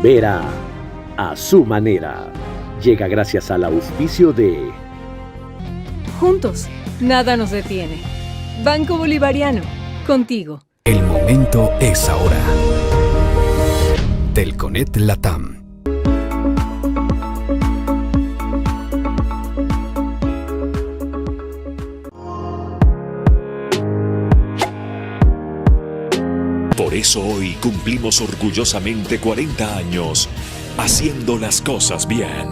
Vera a su manera. Llega gracias al auspicio de Juntos, nada nos detiene. Banco Bolivariano, contigo. El momento es ahora. Telconet Latam. Por eso hoy cumplimos orgullosamente 40 años haciendo las cosas bien.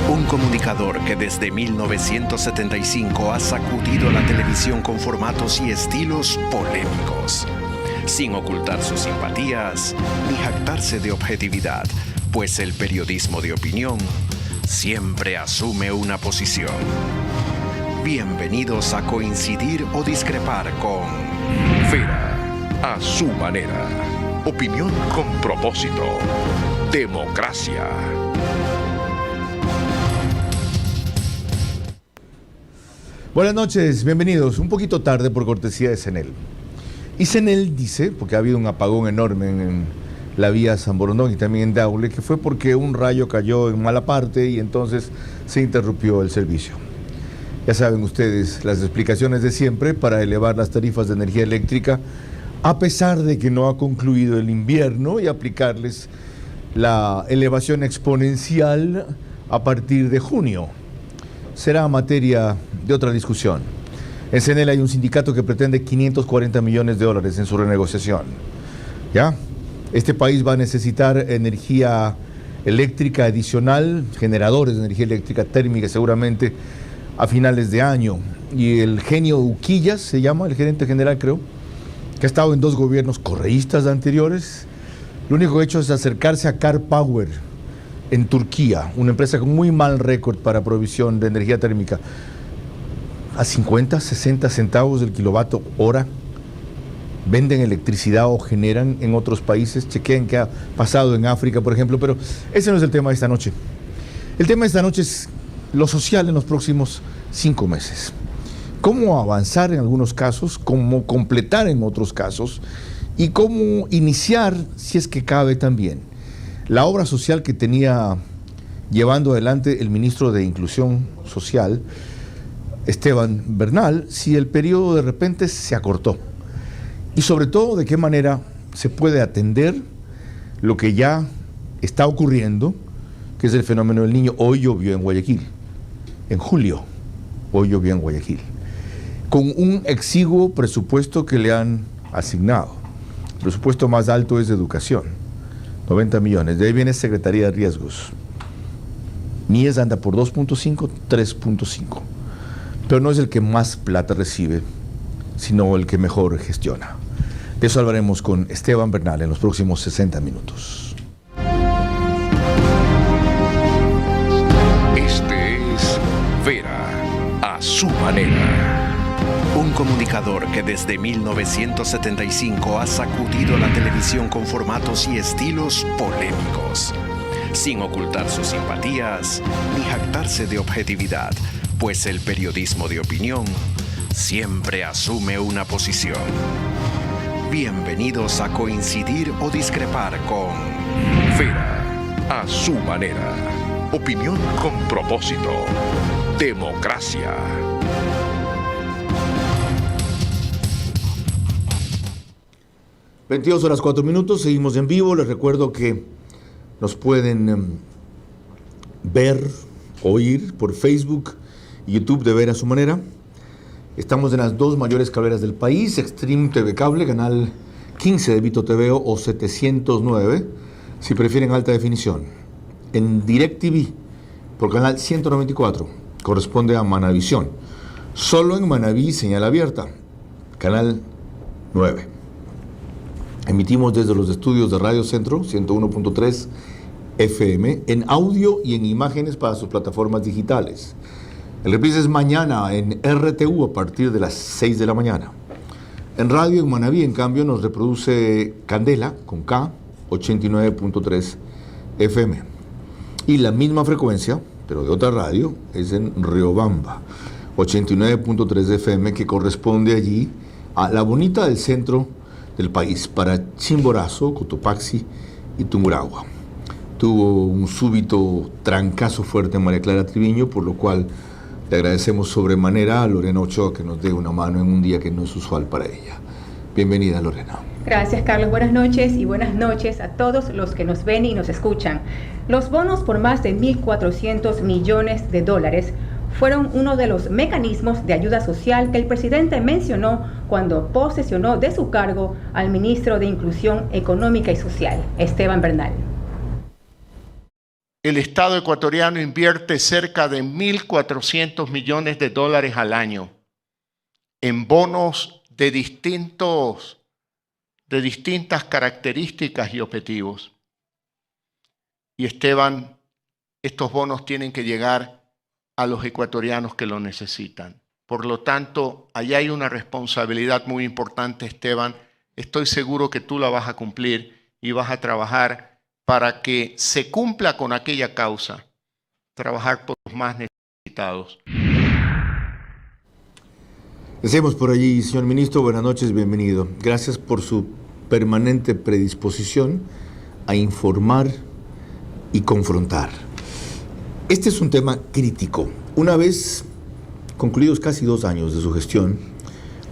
Un comunicador que desde 1975 ha sacudido la televisión con formatos y estilos polémicos, sin ocultar sus simpatías ni jactarse de objetividad, pues el periodismo de opinión siempre asume una posición. Bienvenidos a coincidir o discrepar con Vera a su manera. Opinión con propósito. Democracia. Buenas noches, bienvenidos. Un poquito tarde por cortesía de CENEL. Y CENEL dice, porque ha habido un apagón enorme en la vía San Borondón y también en Daule, que fue porque un rayo cayó en mala parte y entonces se interrumpió el servicio. Ya saben ustedes las explicaciones de siempre para elevar las tarifas de energía eléctrica, a pesar de que no ha concluido el invierno, y aplicarles la elevación exponencial a partir de junio. Será materia de otra discusión. En CENEL hay un sindicato que pretende 540 millones de dólares en su renegociación. ¿Ya? Este país va a necesitar energía eléctrica adicional, generadores de energía eléctrica térmica seguramente a finales de año. Y el genio Uquillas, se llama, el gerente general creo, que ha estado en 2 gobiernos correístas anteriores, lo único que ha hecho es acercarse a Car Power en Turquía, una empresa con muy mal récord para provisión de energía térmica, a 50, 60 centavos del kilovatio hora. Venden electricidad o generan en otros países. Chequen qué ha pasado en África, por ejemplo, pero ese no es el tema de esta noche. El tema de esta noche es lo social en los próximos 5 meses. Cómo avanzar en algunos casos, cómo completar en otros casos y cómo iniciar, si es que cabe también, la obra social que tenía llevando adelante el ministro de Inclusión Social, Esteban Bernal, si el periodo de repente se acortó. Y sobre todo, de qué manera se puede atender lo que ya está ocurriendo, que es el fenómeno del Niño. Hoy llovió en Guayaquil, en julio, hoy llovió en Guayaquil, con un exiguo presupuesto que le han asignado. El presupuesto más alto es de educación, 90 millones. De ahí viene Secretaría de Riesgos. Mies anda por 2.5, 3.5. Pero no es el que más plata recibe, sino el que mejor gestiona. De eso hablaremos con Esteban Bernal en los próximos 60 minutos. Este es Vera a su manera. Un comunicador que desde 1975 ha sacudido la televisión con formatos y estilos polémicos, sin ocultar sus simpatías ni jactarse de objetividad, pues el periodismo de opinión siempre asume una posición. Bienvenidos a coincidir o discrepar con Vera a su manera. Opinión con propósito. Democracia. (22:04), seguimos en vivo. Les recuerdo que nos pueden ver, oír por Facebook y YouTube de Vera a su manera. Estamos en las 2 mayores cableras del país: Extreme TV Cable, canal 15 de Vito TV o 709, si prefieren alta definición. En DirecTV, por canal 194, corresponde a Manavisión. Solo en Manaví, señal abierta, canal 9. Emitimos desde los estudios de Radio Centro 101.3 FM, en audio y en imágenes para sus plataformas digitales. El reprise es mañana en RTU a partir de las 6 de la mañana. En radio en Manabí, en cambio, nos reproduce Candela, con K, 89.3 FM. Y la misma frecuencia, pero de otra radio, es en Riobamba, 89.3 FM, que corresponde allí a la bonita del centro del país, para Chimborazo, Cotopaxi y Tungurahua. Tuvo un súbito trancazo fuerte en María Clara Triviño, por lo cual le agradecemos sobremanera a Lorena Ochoa que nos dé una mano en un día que no es usual para ella. Bienvenida, Lorena. Gracias, Carlos. Buenas noches y buenas noches a todos los que nos ven y nos escuchan. Los bonos por más de 1.400 millones de dólares fueron uno de los mecanismos de ayuda social que el presidente mencionó cuando posesionó de su cargo al ministro de Inclusión Económica y Social, Esteban Bernal. El Estado ecuatoriano invierte cerca de 1.400 millones de dólares al año en bonos de distintas características y objetivos. Y Esteban, estos bonos tienen que llegar a los ecuatorianos que lo necesitan. Por lo tanto, allá hay una responsabilidad muy importante, Esteban. Estoy seguro que tú la vas a cumplir y vas a trabajar para que se cumpla con aquella causa, trabajar por los más necesitados. Decimos por allí, señor ministro, buenas noches, bienvenido. Gracias por su permanente predisposición a informar y confrontar. Este es un tema crítico. Una vez concluidos casi 2 años de su gestión,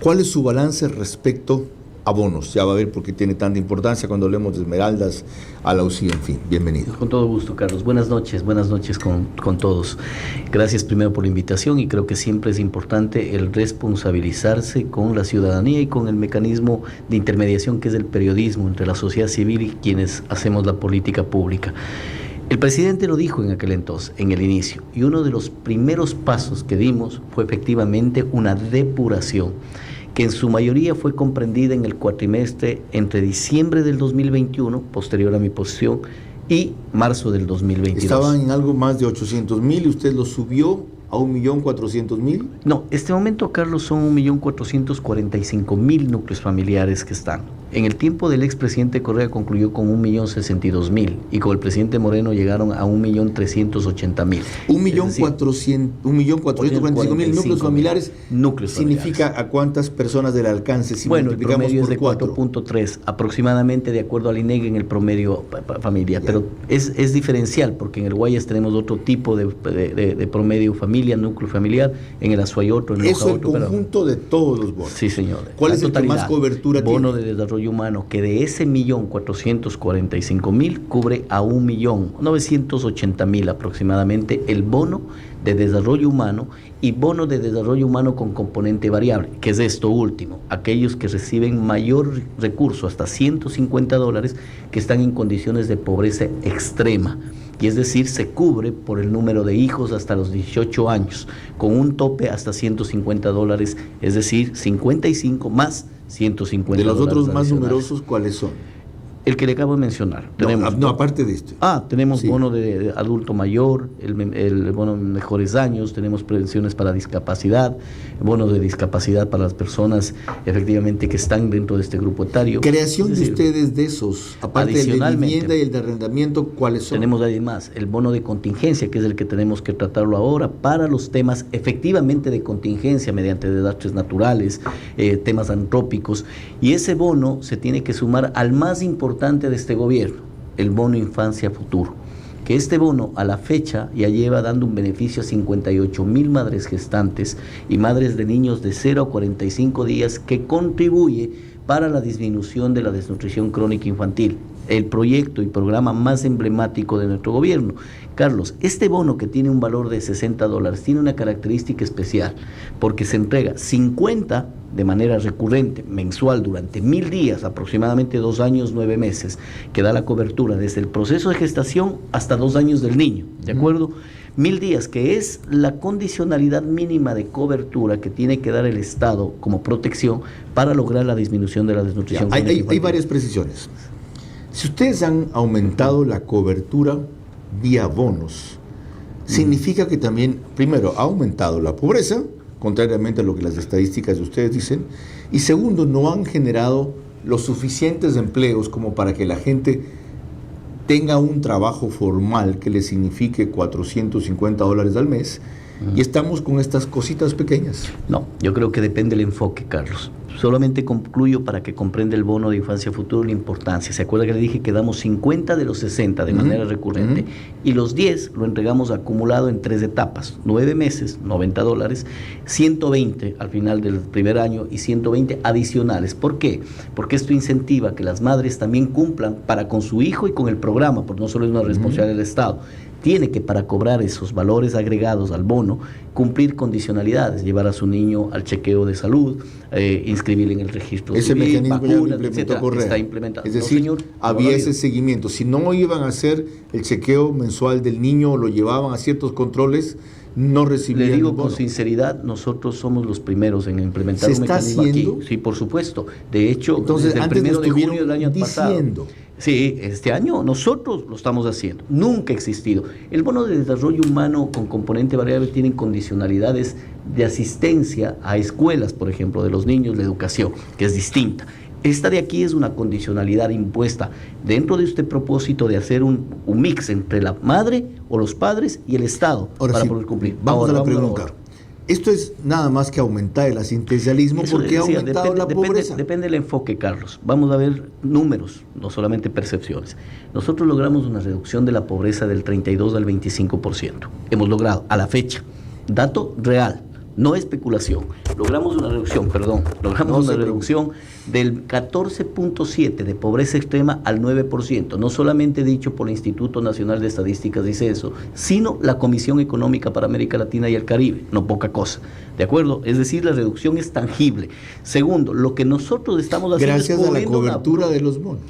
¿cuál es su balance respecto a bonos? Ya va a ver por qué tiene tanta importancia cuando hablemos de Esmeraldas, a la UCI, en fin. Bienvenido. Con todo gusto, Carlos. Buenas noches con todos. Gracias primero por la invitación, y creo que siempre es importante el responsabilizarse con la ciudadanía y con el mecanismo de intermediación que es el periodismo entre la sociedad civil y quienes hacemos la política pública. El presidente lo dijo en aquel entonces, en el inicio, y uno de los primeros pasos que dimos fue efectivamente una depuración, que en su mayoría fue comprendida en el cuatrimestre entre diciembre del 2021, posterior a mi posición, y marzo del 2022. Estaban en algo más de 800,000 y usted lo subió a 1.400.000. No, este momento, Carlos, son 1.445.000 núcleos familiares que están. En el tiempo del expresidente Correa concluyó con 1.062.000 y con el presidente Moreno llegaron a 1.380.000. 1.445.000 núcleos familiares. ¿Significa a cuántas personas del alcance? Si bueno, el promedio es de 4.3 aproximadamente, de acuerdo al INEGI, en el promedio familiar. Yeah. Pero es diferencial, porque en el Guayas tenemos otro tipo de promedio familia, núcleo familiar, en el Azuay otro, en el Loja otro. Eso es el conjunto de todos los bonos. Sí, señor. ¿Cuál es el que más cobertura tiene? Bono de desarrollo humano, que de ese 1.445.000 cubre a 1.980.000 aproximadamente el bono de desarrollo humano, y bono de desarrollo humano con componente variable, que es esto último, aquellos que reciben mayor recurso, hasta $150, que están en condiciones de pobreza extrema. Y es decir, se cubre por el número de hijos hasta los 18 años, con un tope hasta $150, es decir, 55 más $150. De los otros más numerosos, ¿cuáles son? El que le acabo de mencionar. No, aparte de esto. Tenemos bono de adulto mayor, el bono de mejores años, tenemos prevenciones para discapacidad, bono de discapacidad para las personas efectivamente que están dentro de este grupo etario. Creación de ustedes de esos, aparte del de vivienda y el de arrendamiento, ¿cuáles son? Tenemos además el bono de contingencia, que es el que tenemos que tratarlo ahora, para los temas efectivamente de contingencia mediante desastres naturales, temas antrópicos, y ese bono se tiene que sumar al más importante de este gobierno, el bono Infancia Futuro, que este bono a la fecha ya lleva dando un beneficio a 58.000 madres gestantes y madres de niños de 0 a 45 días, que contribuye para la disminución de la desnutrición crónica infantil, el proyecto y programa más emblemático de nuestro gobierno. Carlos, este bono, que tiene un valor de $60, tiene una característica especial, porque se entrega 50 de manera recurrente, mensual, durante 1.000 días, aproximadamente 2 años, 9 meses, que da la cobertura desde el proceso de gestación hasta 2 años del niño, ¿de acuerdo? 1.000 días, que es la condicionalidad mínima de cobertura que tiene que dar el Estado como protección para lograr la disminución de la desnutrición. Hay varias precisiones. Si ustedes han aumentado la cobertura vía bonos, significa que también, primero, ha aumentado la pobreza, contrariamente a lo que las estadísticas de ustedes dicen, y segundo, no han generado los suficientes empleos como para que la gente tenga un trabajo formal que le signifique $450 al mes, y estamos con estas cositas pequeñas. No, yo creo que depende del enfoque, Carlos. Solamente concluyo para que comprenda el bono de infancia futuro la importancia. ¿Se acuerda que le dije que damos 50 de los 60 de manera recurrente? Y los 10 lo entregamos acumulado en 3 etapas, 9 meses, $90, 120 al final del primer año y 120 adicionales. ¿Por qué? Porque esto incentiva que las madres también cumplan para con su hijo y con el programa, porque no solo es una responsabilidad del Estado. Tiene que, para cobrar esos valores agregados al bono, cumplir condicionalidades, llevar a su niño al chequeo de salud, inscribirle en el registro ese civil, mecanismo vacunas, ya lo implementó etcétera. Correa. Está implementado. Es decir, no, señor, había no ese seguimiento. Si no iban a hacer el chequeo mensual del niño o lo llevaban a ciertos controles, no recibían. Le digo el bono. con sinceridad, nosotros somos los primeros en implementar un mecanismo haciendo? aquí. Sí, por supuesto. De hecho, Entonces, desde el antes 1 de nos junio del año diciendo. pasado. Sí, este año nosotros lo estamos haciendo. Nunca ha existido. El bono de desarrollo humano con componente variable tiene condicionalidades de asistencia a escuelas, por ejemplo, de los niños, la educación, que es distinta. Esta de aquí es una condicionalidad impuesta dentro de este propósito de hacer un mix entre la madre o los padres y el Estado. Ahora para sí, poder cumplir. Vamos a la ahora. pregunta. Esto es nada más que aumentar el asistencialismo, Eso porque ha decía, aumentado la pobreza. Depende del enfoque, Carlos. Vamos a ver números, no solamente percepciones. Nosotros logramos una reducción de la pobreza del 32 al 25%. Hemos logrado, a la fecha, dato real, no especulación. Logramos una reducción del 14.7% de pobreza extrema al 9%, no solamente dicho por el Instituto Nacional de Estadísticas dice eso, sino la Comisión Económica para América Latina y el Caribe, no poca cosa, ¿de acuerdo? Es decir, la reducción es tangible. Segundo, lo que nosotros estamos haciendo gracias es a la cobertura de los bonos.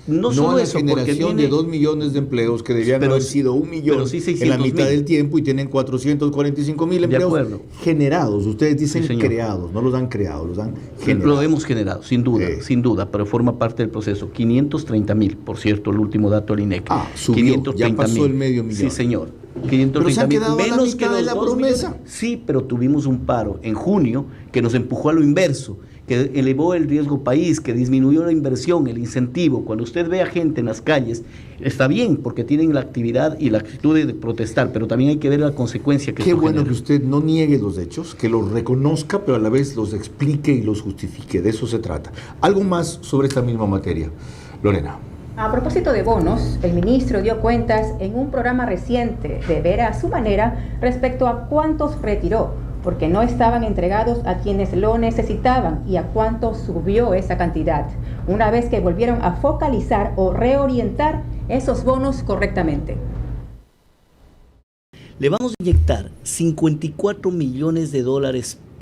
No solo a la eso, generación de 2 millones de empleos que debían haber sido 1 millón sí en la mitad del tiempo y tienen 445,000 empleos generados. Ustedes dicen creados, no los han creado, los han generado. Lo hemos generado, sin duda, pero forma parte del proceso. 530,000, por cierto, el último dato del INEC. Subió, ya pasó el medio millón. Sí, señor. 530,000, menos que de la promesa. Millones. Sí, pero tuvimos un paro en junio que nos empujó a lo inverso, que elevó el riesgo país, que disminuyó la inversión, el incentivo. Cuando usted ve a gente en las calles, está bien, porque tienen la actividad y la actitud de protestar, pero también hay que ver la consecuencia que Qué esto bueno genera. que usted no niegue los hechos, que los reconozca, pero a la vez los explique y los justifique. De eso se trata. Algo más sobre esta misma materia. Lorena. A propósito de bonos, el ministro dio cuentas en un programa reciente de Vera a su manera respecto a cuántos retiró, porque no estaban entregados a quienes lo necesitaban y a cuánto subió esa cantidad, una vez que volvieron a focalizar o reorientar esos bonos correctamente. Le vamos a inyectar $54 millones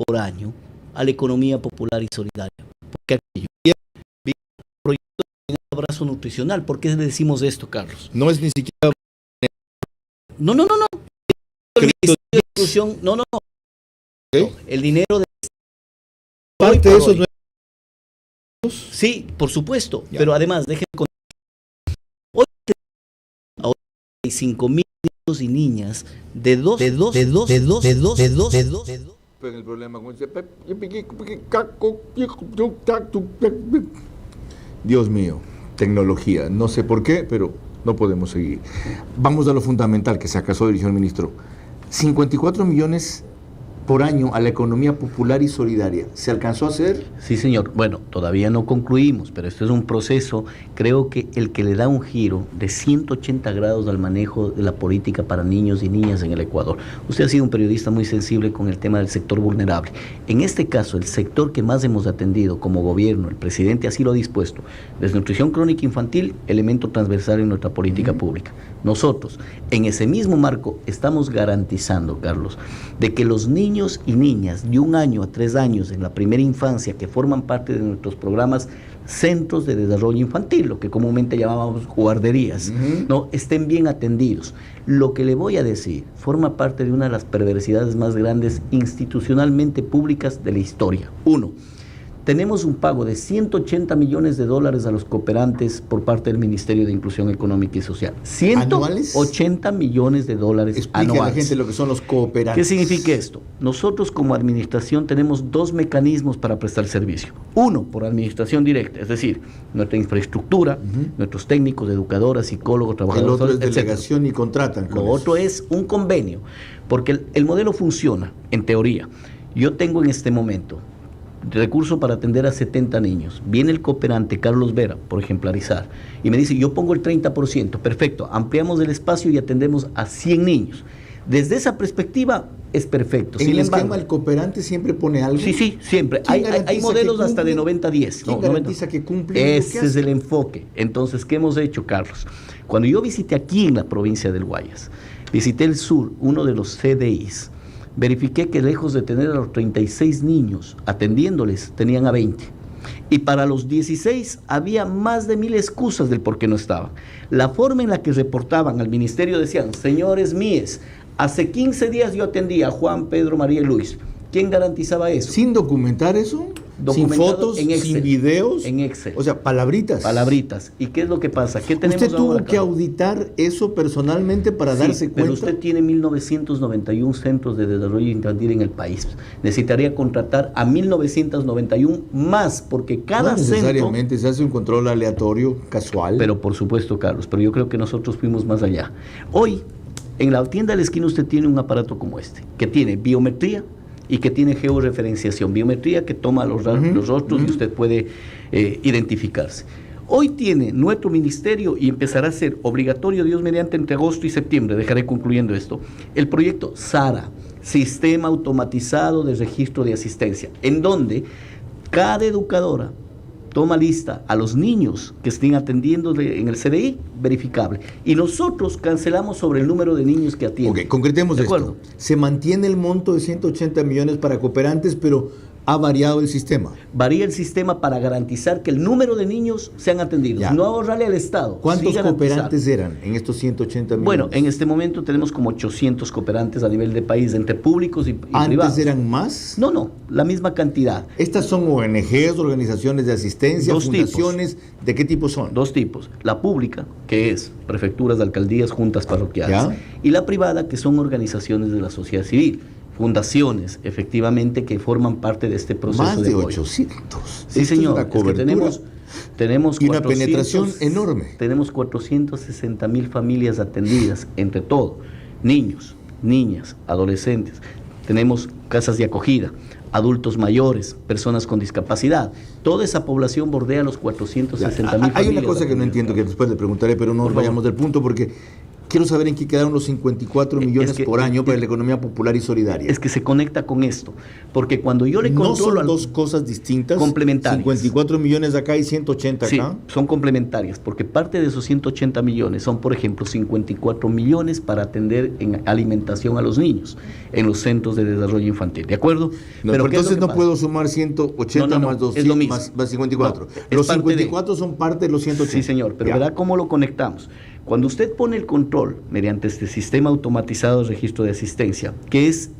por año a la economía popular y solidaria. Porque aquello proyecto de un abrazo nutricional. ¿Por qué le decimos esto, Carlos? No es ni siquiera... No. No. El dinero de... Parte de esos... Sí, por supuesto, pero además, déjenme contar. Hoy hay 5,000 niños y niñas de dos. El problema con Dios mío, tecnología, no sé por qué, pero no podemos seguir. Vamos a lo fundamental que se acaso dirigió el ministro. 54 millones por año a la economía popular y solidaria. ¿Se alcanzó a hacer? Sí, señor. Bueno, todavía no concluimos, pero esto es un proceso, creo que el que le da un giro de 180 grados al manejo de la política para niños y niñas en el Ecuador. Usted ha sido un periodista muy sensible con el tema del sector vulnerable. En este caso, el sector que más hemos atendido como gobierno, el presidente así lo ha dispuesto, desnutrición crónica infantil, elemento transversal en nuestra política pública. Nosotros, en ese mismo marco, estamos garantizando, Carlos, de que los niños y niñas de 1 año a 3 años en la primera infancia que forman parte de nuestros programas centros de desarrollo infantil, lo que comúnmente llamábamos guarderías, no estén bien atendidos. Lo que le voy a decir forma parte de una de las perversidades más grandes institucionalmente públicas de la historia. 1. tenemos un pago de 180 millones de dólares a los cooperantes por parte del Ministerio de Inclusión Económica y Social. 180 millones de dólares Explique anuales. a la gente lo que son los cooperantes. ¿Qué significa esto? Nosotros como administración tenemos dos mecanismos para prestar servicio. Uno, por administración directa, es decir, nuestra infraestructura, nuestros técnicos, educadoras, psicólogos, trabajadores. El otro es etcétera. delegación y contratan. Lo otro es un convenio, porque el modelo funciona, en teoría. Yo tengo en este momento recurso para atender a 70 niños. Viene el cooperante Carlos Vera, por ejemplarizar, y me dice, yo pongo el 30%, perfecto, ampliamos el espacio y atendemos a 100 niños. Desde esa perspectiva es perfecto. En el esquema, el cooperante siempre pone algo. Sí, siempre. Hay modelos hasta de 90-10. ¿Quién garantiza que cumple? Ese es el enfoque. Entonces, ¿qué hemos hecho, Carlos? Cuando yo visité aquí en la provincia del Guayas, visité el sur, uno de los CDIs, verifiqué que lejos de tener a los 36 niños atendiéndoles, tenían a 20. Y para los 16 había más de 1000 excusas del por qué no estaban. La forma en la que reportaban al ministerio decían, señores míes, hace 15 días yo atendía a Juan, Pedro, María y Luis. ¿Quién garantizaba eso? ¿Sin documentar eso? ¿Sin fotos? En Excel, ¿sin videos? En Excel. O sea, palabritas. Palabritas. ¿Y qué es lo que pasa? ¿Qué tenemos ¿Usted tuvo ahora, que auditar eso personalmente para darse cuenta? Pero usted tiene 1991 centros de desarrollo infantil en el país. Necesitaría contratar a 1991 más, porque cada centro... No necesariamente, se hace un control aleatorio, casual. Pero por supuesto, Carlos, pero yo creo que nosotros fuimos más allá. Hoy, en la tienda de la esquina usted tiene un aparato como este, que tiene biometría y que tiene georreferenciación. Biometría que toma los rostros y usted puede identificarse. Hoy tiene nuestro ministerio, y empezará a ser obligatorio, Dios mediante, entre agosto y septiembre, dejaré concluyendo esto, el proyecto SARA, Sistema Automatizado de Registro de Asistencia, en donde cada educadora toma lista a los niños que estén atendiendo en el CDI, verificable. Y nosotros cancelamos sobre el número de niños que atienden. Ok, concretemos esto. Se mantiene el monto de 180 millones para cooperantes, pero ha variado el sistema. Varía el sistema para garantizar que el número de niños sean atendidos. Ya. No ahorrarle al Estado. ¿Cuántos cooperantes eran en estos 180 millones? Bueno, en este momento tenemos como 800 cooperantes a nivel de país, entre públicos y privados. ¿Antes eran más? No, la misma cantidad. ¿Estas son ONGs, organizaciones de asistencia, fundaciones? ¿De qué tipo son? Dos tipos. La pública, que es prefecturas, alcaldías, juntas parroquiales. ¿Ya? Y la privada, que son organizaciones de la sociedad civil. Fundaciones, efectivamente, que forman parte de este proceso más de apoyo. 800. Sí, señor. Es que tenemos y una penetración enorme. Tenemos 460,000 familias atendidas, entre todo, niños, niñas, adolescentes. Tenemos casas de acogida, adultos mayores, personas con discapacidad. Toda esa población bordea los 460,000 familias. Hay una cosa que no entiendo, que después le preguntaré, pero no nos vayamos del punto, porque quiero saber en qué quedaron los 54 millones por año para la economía popular y solidaria. Es que se conecta con esto, porque cuando yo le controlo... ¿No son dos cosas distintas? Complementarias. 54 millones acá y 180 acá. Sí, son complementarias, porque parte de esos 180 millones son, por ejemplo, 54 millones para atender en alimentación a los niños en los centros de desarrollo infantil, ¿de acuerdo? No, pero entonces no puedo sumar 180 más 200 más 54. No, los 54 son parte de los 180. Sí, señor, pero verá cómo lo conectamos. Cuando usted pone el control mediante este sistema automatizado de registro de asistencia, que es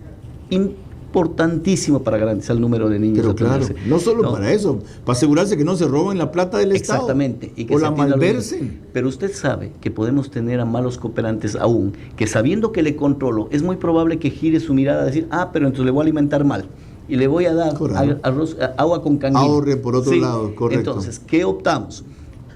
importantísimo para garantizar el número de niños. Pero claro, no solo para eso, para asegurarse que no se roben la plata del Estado. Exactamente. Y que o la malversen. Pero usted sabe que podemos tener a malos cooperantes aún, que sabiendo que le controlo, es muy probable que gire su mirada a decir, pero entonces le voy a alimentar mal. Y le voy a dar arroz, agua con canguil. Ahorre por otro lado, correcto. Entonces, ¿qué optamos?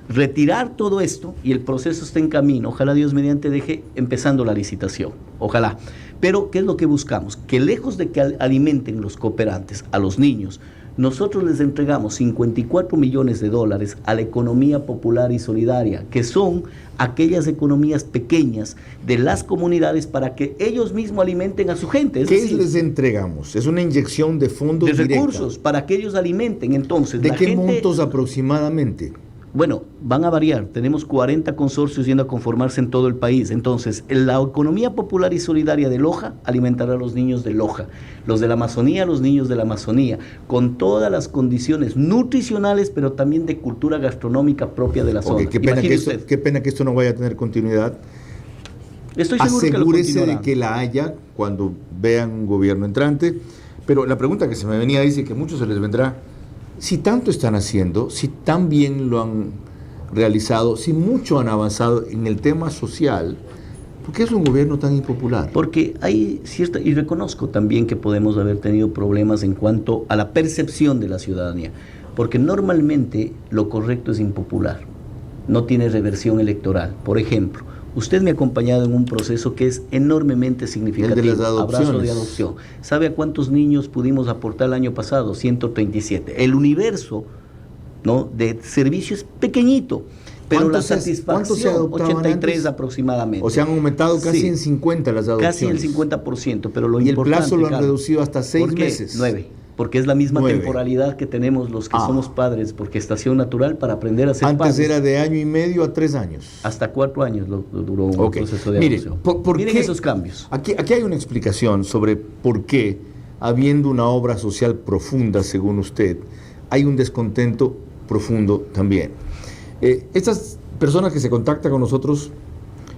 Retirar todo esto y el proceso está en camino. Ojalá Dios mediante deje empezando la licitación. Ojalá. Pero, ¿qué es lo que buscamos? Que lejos de que alimenten los cooperantes a los niños, nosotros les entregamos 54 millones de dólares a la economía popular y solidaria, que son aquellas economías pequeñas de las comunidades para que ellos mismos alimenten a su gente. ¿Qué les entregamos? Es una inyección de fondos de recursos para que ellos alimenten. Entonces, ¿de qué montos aproximadamente? Bueno, van a variar. Tenemos 40 consorcios yendo a conformarse en todo el país. Entonces, la economía popular y solidaria de Loja alimentará a los niños de Loja, los de la Amazonía, los niños de la Amazonía, con todas las condiciones nutricionales, pero también de cultura gastronómica propia de la zona. Qué pena que esto no vaya a tener continuidad. Estoy seguro que lo asegúrese de que la haya cuando vean un gobierno entrante. Pero la pregunta que se me venía dice que muchos se les vendrá si tanto están haciendo, si tan bien lo han realizado, si mucho han avanzado en el tema social, ¿por qué es un gobierno tan impopular? Porque hay cierta, y reconozco también que podemos haber tenido problemas en cuanto a la percepción de la ciudadanía, porque normalmente lo correcto es impopular, no tiene reversión electoral. Por ejemplo, usted me ha acompañado en un proceso que es enormemente significativo, el de las adopciones. Abrazo de adopción. ¿Sabe a cuántos niños pudimos aportar el año pasado? 137. El universo, ¿no?, de servicio es pequeñito, pero la satisfacción, 83 antes? Aproximadamente. O sea, han aumentado casi sí, en 50 las adopciones. Casi el 50%, pero lo y importante... el plazo lo han Carlos, reducido hasta 6 meses. 9. Porque es la misma 9. temporalidad que tenemos los que somos padres, por gestación natural, para aprender a ser Antes padres. era de 1 año y medio a 3 años. Hasta 4 años lo duró un proceso de adopción. Miren esos cambios. Aquí hay una explicación sobre por qué, habiendo una obra social profunda, según usted, hay un descontento profundo también. Estas personas que se contactan con nosotros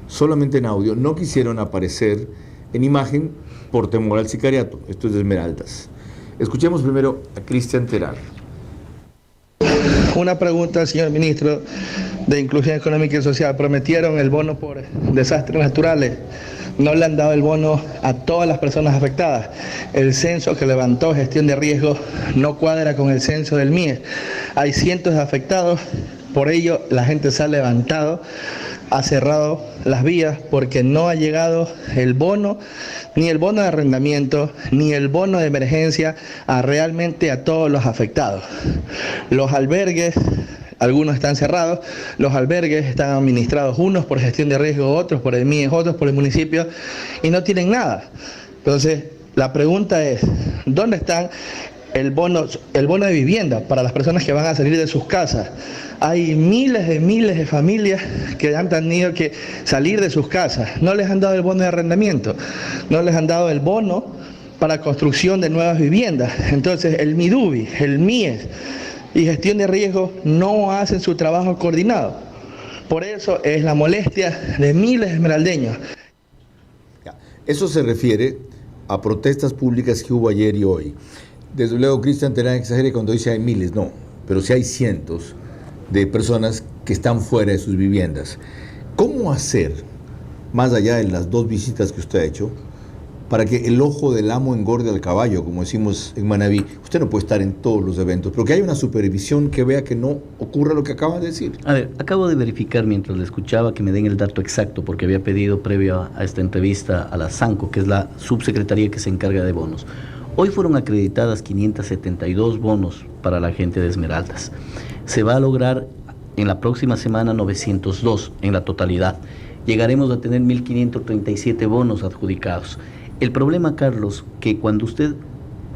solamente en audio no quisieron aparecer en imagen por temor al sicariato. Esto es de Esmeraldas. Escuchemos primero a Cristian Terar. Una pregunta al señor ministro de Inclusión Económica y Social. Prometieron el bono por desastres naturales. No le han dado el bono a todas las personas afectadas. El censo que levantó gestión de riesgo no cuadra con el censo del MIE. Hay cientos de afectados, por ello la gente se ha levantado, ha cerrado las vías porque no ha llegado el bono, ni el bono de arrendamiento, ni el bono de emergencia realmente a todos los afectados. Los albergues, algunos están cerrados, los albergues están administrados unos por gestión de riesgo, otros por el MIES, otros por el municipio, y no tienen nada. Entonces, la pregunta es, ¿dónde están el bono de vivienda para las personas que van a salir de sus casas? Hay miles de familias que han tenido que salir de sus casas. No les han dado el bono de arrendamiento, no les han dado el bono para construcción de nuevas viviendas. Entonces, el MIDUBI, el MIES y gestión de riesgo no hacen su trabajo coordinado. Por eso es la molestia de miles de esmeraldeños. Eso se refiere a protestas públicas que hubo ayer y hoy. Desde luego, Cristian Terán exagera cuando dice hay miles, no, pero sí hay cientos de personas que están fuera de sus viviendas. ¿Cómo hacer, más allá de las 2 visitas que usted ha hecho, para que el ojo del amo engorde al caballo, como decimos en Manabí? Usted no puede estar en todos los eventos, pero que haya una supervisión que vea que no ocurra lo que acaba de decir. A ver, acabo de verificar mientras le escuchaba que me den el dato exacto, porque había pedido previo a esta entrevista a la SANCO, que es la subsecretaría que se encarga de bonos. Hoy fueron acreditadas 572 bonos para la gente de Esmeraldas. Se va a lograr en la próxima semana 902 en la totalidad. Llegaremos a tener 1.537 bonos adjudicados. El problema, Carlos, que cuando usted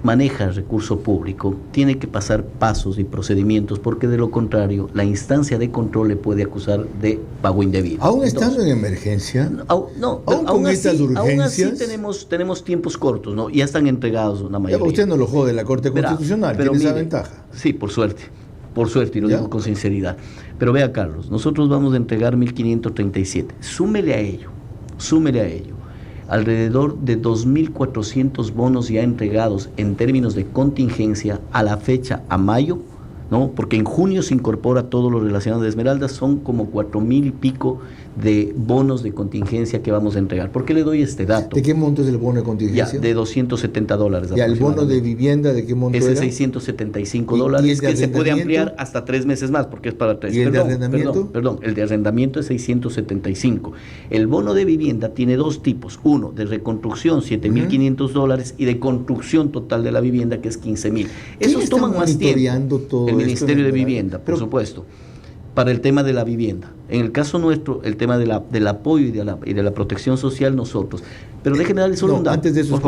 maneja recurso público, tiene que pasar pasos y procedimientos, porque de lo contrario, la instancia de control le puede acusar de pago indebido. ¿Aún estando en emergencia? No, ¿Aún con estas urgencias? Aún así tenemos tiempos cortos, ¿no? Ya están entregados una mayoría. Usted no lo jode la Corte Constitucional, tiene esa ventaja. Sí, por suerte, y lo digo con sinceridad. Pero vea, Carlos, nosotros vamos a entregar 1.537. Súmele a ello, alrededor de 2.400 bonos ya entregados en términos de contingencia a la fecha, a mayo, ¿no? Porque en junio se incorpora todo lo relacionado de Esmeraldas, son como 4.000 y pico de bonos de contingencia que vamos a entregar. ¿Por qué le doy este dato? ¿De qué monto es el bono de contingencia? Ya, de $270. ¿Ya el bono de vivienda de qué monto es de era? $675, que se puede ampliar hasta 3 meses más, porque es para 3. ¿Y el de arrendamiento? Perdón, el de arrendamiento es 675. El bono de vivienda tiene 2 tipos. Uno, de reconstrucción, $7.500, y de construcción total de la vivienda, que es $15.000. Esos toman más tiempo. Todo el Ministerio de Vivienda, pero, por supuesto, para el tema de la vivienda. En el caso nuestro, el tema del apoyo y de la protección social, nosotros. Pero déjenme darle solo un dato. Antes de eso,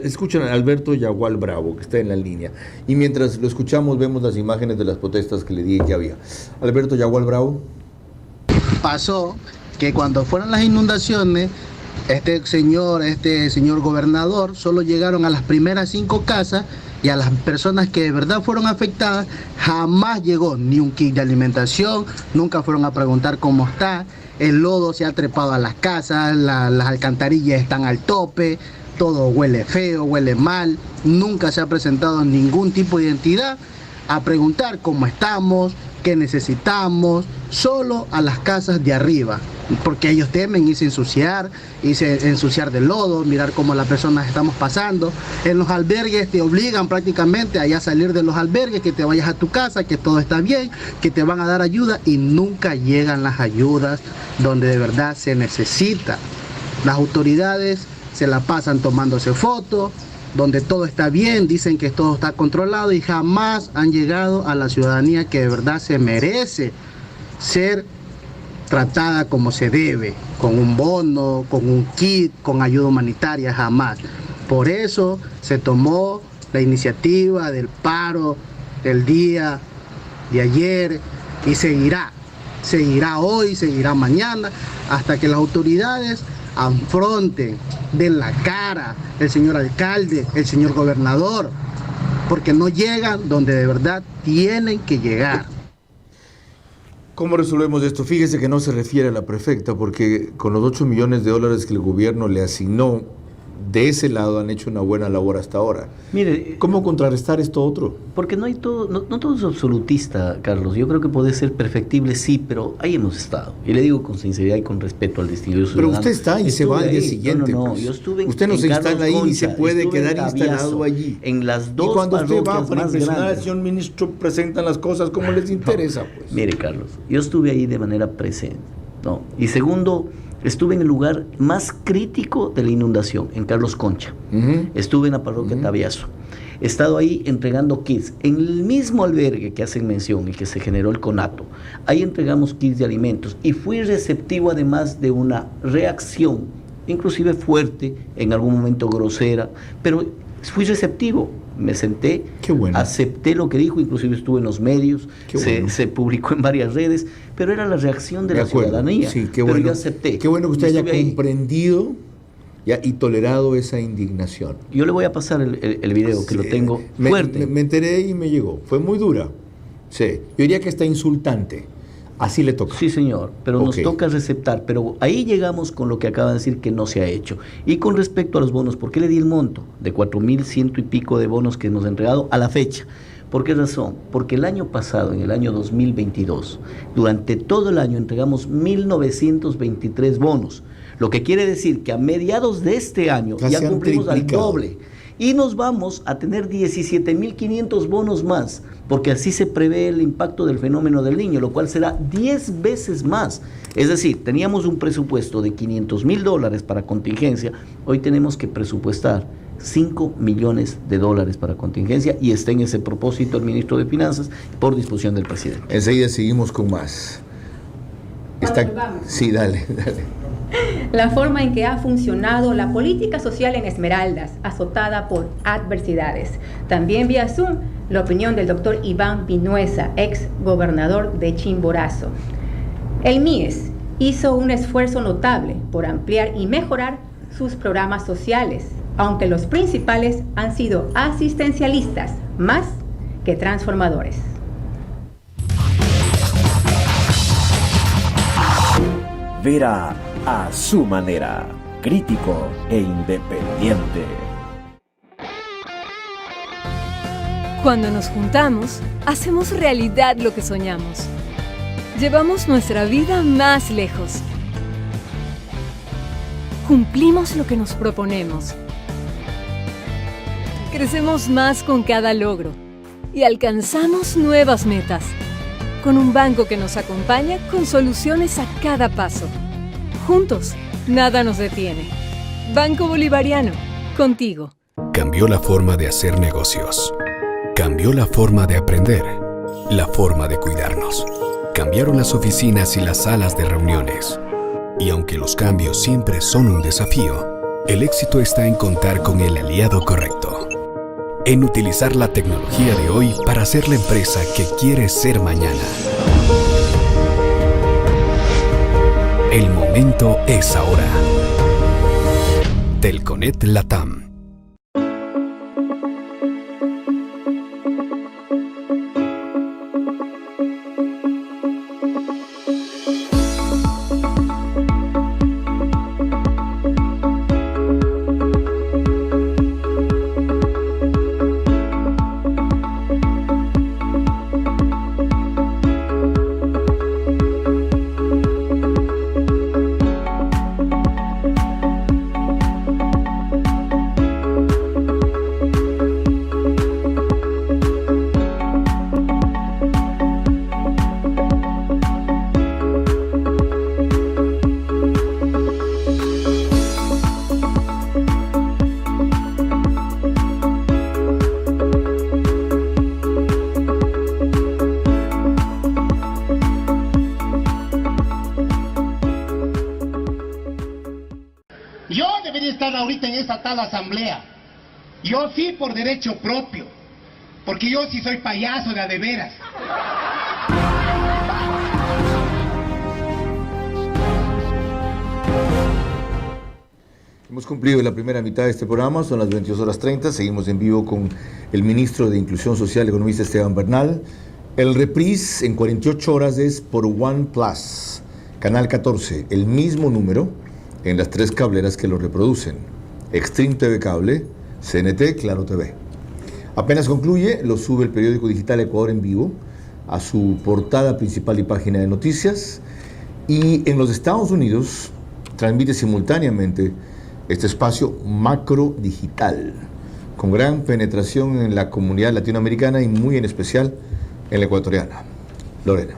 escuchen a Alberto Yagual Bravo, que está en la línea. Y mientras lo escuchamos, vemos las imágenes de las protestas que le dije que había. Alberto Yagual Bravo. Pasó que cuando fueron las inundaciones, este señor gobernador solo llegaron a las primeras 5 casas, y a las personas que de verdad fueron afectadas jamás llegó ni un kit de alimentación, nunca fueron a preguntar cómo está, el lodo se ha trepado a las casas, las alcantarillas están al tope, todo huele feo, huele mal, nunca se ha presentado ningún tipo de identidad. a preguntar cómo estamos, qué necesitamos, solo a las casas de arriba, porque ellos temen irse a ensuciar de lodo, mirar cómo las personas estamos pasando. En los albergues te obligan prácticamente a salir de los albergues, que te vayas a tu casa, que todo está bien, que te van a dar ayuda, y nunca llegan las ayudas donde de verdad se necesita. Las autoridades se la pasan tomándose fotos, donde todo está bien, dicen que todo está controlado, y jamás han llegado a la ciudadanía que de verdad se merece ser tratada como se debe, con un bono, con un kit, con ayuda humanitaria, jamás. Por eso se tomó la iniciativa del paro del día de ayer, y seguirá hoy, seguirá mañana, hasta que las autoridades afronten, den la cara, el señor alcalde, el señor gobernador, porque no llegan donde de verdad tienen que llegar. ¿Cómo resolvemos esto? Fíjese que no se refiere a la prefecta, porque con los 8 millones de dólares que el gobierno le asignó, de ese lado han hecho una buena labor hasta ahora. Mire, ¿cómo contrarrestar esto otro? Porque no todo es absolutista, Carlos. Yo creo que puede ser perfectible, sí, pero ahí hemos estado. Y le digo con sinceridad y con respeto al distinguido ciudadano. Pero usted está y se va al día siguiente. No, pues. yo estuve usted no se instala ahí ni se puede quedar instalado allí. En las dos y cuando usted va para impresionar grandes, al señor ministro, presentan las cosas como les interesa. Pues. Mire, Carlos, yo estuve ahí de manera presente, ¿no? Y segundo, estuve en el lugar más crítico de la inundación, en Carlos Concha. Estuve en la parroquia Tabiazo. He estado ahí entregando kits. En el mismo albergue que hacen mención y que se generó el conato, ahí entregamos kits de alimentos. Y fui receptivo, además de una reacción, inclusive fuerte, en algún momento grosera, pero fui receptivo. Me senté, acepté lo que dijo, inclusive estuve en los medios, se publicó en varias redes, pero era la reacción de la ciudadanía. Sí, qué pero bueno. Yo acepté. Qué bueno que usted haya comprendido y tolerado esa indignación. Yo le voy a pasar el video, que lo tengo fuerte. Me enteré y me llegó. Fue muy dura. Sí. Yo diría que está insultante. Así le toca. Sí, señor, pero nos toca receptar. Pero ahí llegamos con lo que acaba de decir que no se ha hecho. Y con respecto a los bonos, ¿por qué le di el monto de 4.100 y pico de bonos que nos ha entregado a la fecha? ¿Por qué razón? Porque el año pasado, en el año 2022, durante todo el año entregamos 1.923 bonos. Lo que quiere decir que a mediados de este año ya cumplimos al doble. Y nos vamos a tener 17.500 bonos más, porque así se prevé el impacto del fenómeno del Niño, lo cual será 10 veces más. Es decir, teníamos un presupuesto de $500,000 para contingencia, hoy tenemos que presupuestar $5 millones para contingencia, y está en ese propósito el ministro de Finanzas por disposición del presidente. Enseguida seguimos con más. Sí, dale. La forma en que ha funcionado la política social en Esmeraldas, azotada por adversidades. También vía Zoom, la opinión del doctor Iván Vinuesa, ex gobernador de Chimborazo. El MIES hizo un esfuerzo notable por ampliar y mejorar sus programas sociales, aunque los principales han sido asistencialistas más que transformadores. Vera a su manera, crítico e independiente. Cuando nos juntamos, hacemos realidad lo que soñamos. Llevamos nuestra vida más lejos. Cumplimos lo que nos proponemos. Crecemos más con cada logro y alcanzamos nuevas metas. Con un banco que nos acompaña con soluciones a cada paso. Juntos, nada nos detiene. Banco Bolivariano, contigo. Cambió la forma de hacer negocios. Cambió la forma de aprender. La forma de cuidarnos. Cambiaron las oficinas y las salas de reuniones. Y aunque los cambios siempre son un desafío, el éxito está en contar con el aliado correcto. En utilizar la tecnología de hoy para ser la empresa que quieres ser mañana. El momento es ahora. Telconet Latam. esa tal asamblea. Yo sí por derecho propio, porque yo sí soy payaso de a de veras. Hemos cumplido la primera mitad de este programa, son las 22:30, seguimos en vivo con el ministro de Inclusión Social, economista Esteban Bernal. El reprise en 48 horas es por One Plus, Canal 14, el mismo número en las 3 cableras que lo reproducen: Extreme TV Cable, CNT, Claro TV. Apenas concluye, lo sube el periódico digital Ecuador en Vivo a su portada principal y página de noticias, y en los Estados Unidos transmite simultáneamente este espacio macro digital, con gran penetración en la comunidad latinoamericana y muy en especial en la ecuatoriana. Lorena.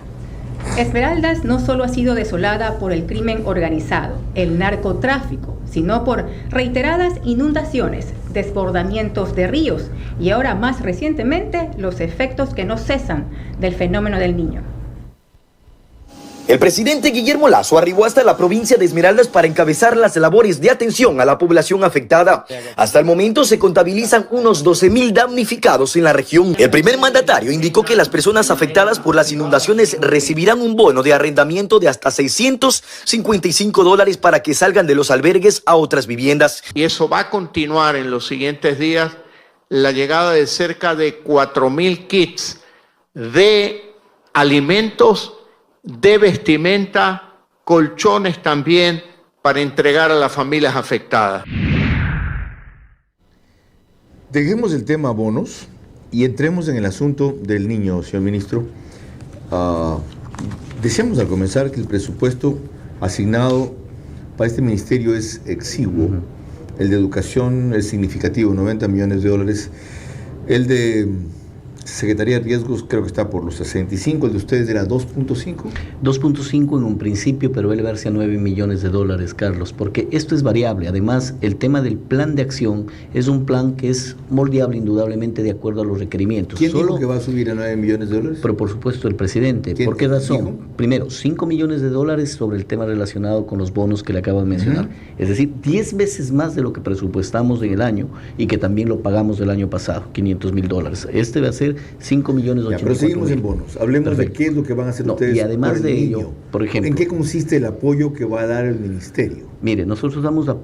Esmeraldas no solo ha sido desolada por el crimen organizado, el narcotráfico, sino por reiteradas inundaciones, desbordamientos de ríos y ahora más recientemente los efectos que no cesan del fenómeno del Niño. El presidente Guillermo Lasso arribó hasta la provincia de Esmeraldas para encabezar las labores de atención a la población afectada. Hasta el momento se contabilizan unos 12.000 damnificados en la región. El primer mandatario indicó que las personas afectadas por las inundaciones recibirán un bono de arrendamiento de hasta $655 para que salgan de los albergues a otras viviendas. Y eso va a continuar en los siguientes días, la llegada de cerca de 4.000 kits de alimentos, de vestimenta, colchones también, para entregar a las familias afectadas. Dejemos el tema bonos y entremos en el asunto del niño, señor ministro. Decíamos al comenzar que el presupuesto asignado para este ministerio es exiguo. El de educación es significativo, $90 millones. El de Secretaría de Riesgos creo que está por los 65, el de ustedes era 2.5. 2.5 en un principio, pero elevarse a $9 millones, Carlos, porque esto es variable. Además, el tema del plan de acción es un plan que es moldeable indudablemente de acuerdo a los requerimientos. ¿Quién dijo que va a subir a $9 millones? Pero por supuesto el presidente. ¿Por qué razón? Dijo? Primero, $5 millones sobre el tema relacionado con los bonos que le acabo de mencionar. Es decir, 10 veces más de lo que presupuestamos en el año y que también lo pagamos del año pasado, $500,000. Este va a ser $5,800,000. Pero seguimos en bonos. Hablemos Perfecto. De qué es lo que van a hacer ustedes. Y además de ello, por ejemplo, ¿en qué consiste el apoyo que va a dar el ministerio? Mire, nosotros estamos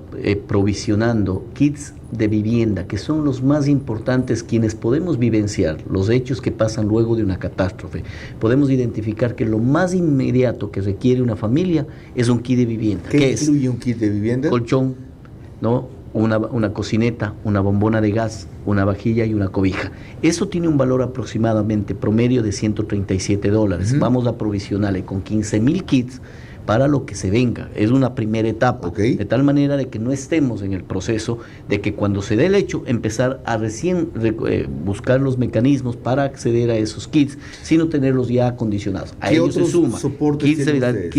provisionando kits de vivienda, que son los más importantes, quienes podemos vivenciar los hechos que pasan luego de una catástrofe. Podemos identificar que lo más inmediato que requiere una familia es un kit de vivienda. ¿Qué incluye un kit de vivienda? Colchón, ¿no? Una cocineta, una bombona de gas, una vajilla y una cobija. Eso tiene un valor aproximadamente promedio de $137. Vamos a provisionarle con 15.000 kits para lo que se venga. Es una primera etapa, de tal manera de que no estemos en el proceso de que cuando se dé el hecho empezar a buscar los mecanismos para acceder a esos kits, sino tenerlos ya acondicionados. A ellos se suma kits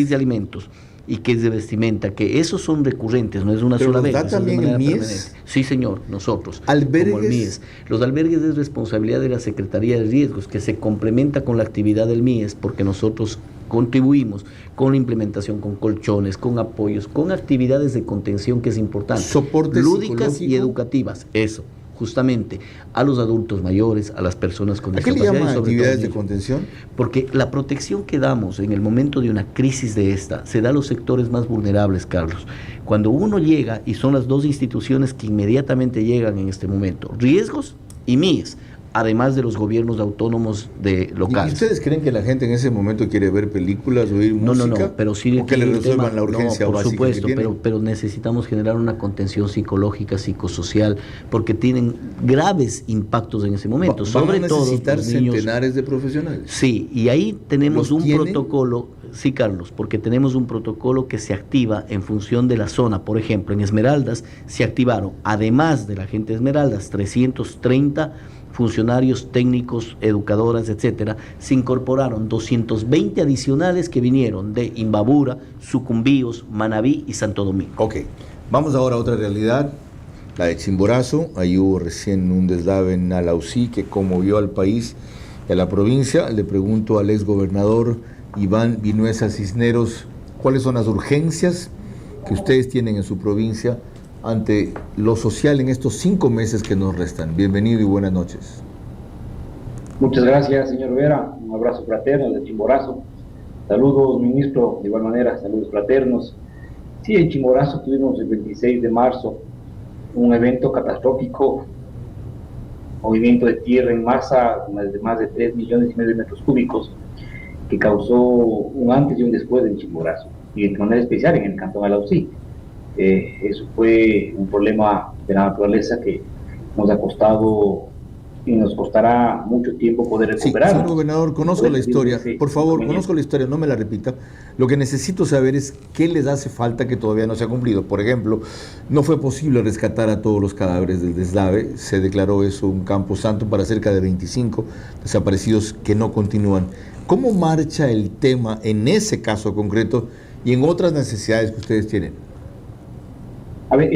de alimentos y kits de vestimenta, que esos son recurrentes, no es una sola vez. ¿Pero también el MIES? Sí, señor, nosotros. ¿Albergues? Como el MIES. Los albergues es responsabilidad de la Secretaría de Riesgos, que se complementa con la actividad del MIES, porque nosotros contribuimos con la implementación, con colchones, con apoyos, con actividades de contención, que es importante. Soporte lúdicas y educativas, eso. Justamente a los adultos mayores, a las personas con discapacidad. ¿A qué le llaman actividades de contención? Porque la protección que damos en el momento de una crisis de esta se da a los sectores más vulnerables, Carlos. Cuando uno llega, y son las dos instituciones que inmediatamente llegan en este momento, Riesgos y MIES, además de los gobiernos autónomos locales. ¿Y ustedes creen que la gente en ese momento quiere ver películas, oír música? No, pero sí... ¿O que le resuelvan la urgencia por básica supuesto, que tienen? pero necesitamos generar una contención psicológica, psicosocial, porque tienen graves impactos en ese momento. Sobre todo los niños. Centenares de profesionales. Sí, y ahí tenemos un protocolo... Sí, Carlos, porque tenemos un protocolo que se activa en función de la zona. Por ejemplo, en Esmeraldas se activaron, además de la gente de Esmeraldas, 330 funcionarios técnicos, educadoras, etcétera. Se incorporaron 220 adicionales que vinieron de Imbabura, Sucumbíos, Manabí y Santo Domingo. Ok, vamos ahora a otra realidad, la de Chimborazo. Ahí hubo recién un deslave en Alausí que conmovió al país y a la provincia. Le pregunto al exgobernador Iván Vinuesa Cisneros, ¿cuáles son las urgencias que ustedes tienen en su provincia ante lo social en estos 5 meses que nos restan? Bienvenido y buenas noches. Muchas gracias, señor Vera. Un abrazo fraterno de Chimborazo. Saludos, ministro, de igual manera, saludos fraternos. Sí, en Chimborazo tuvimos el 26 de marzo un evento catastrófico, movimiento de tierra en masa de más de 3,5 millones de metros cúbicos, que causó un antes y un después en Chimborazo, y de manera especial en el cantón Alausí. Eso fue un problema de la naturaleza que nos ha costado y nos costará mucho tiempo poder recuperar. Sí, señor gobernador, conozco la historia. Por favor, conozco la historia, no me la repita. Lo que necesito saber es qué les hace falta que todavía no se ha cumplido. Por ejemplo, no fue posible rescatar a todos los cadáveres del deslave. Se declaró eso un campo santo para cerca de 25 desaparecidos que no continúan. ¿Cómo marcha el tema en ese caso concreto y en otras necesidades que ustedes tienen? A ver,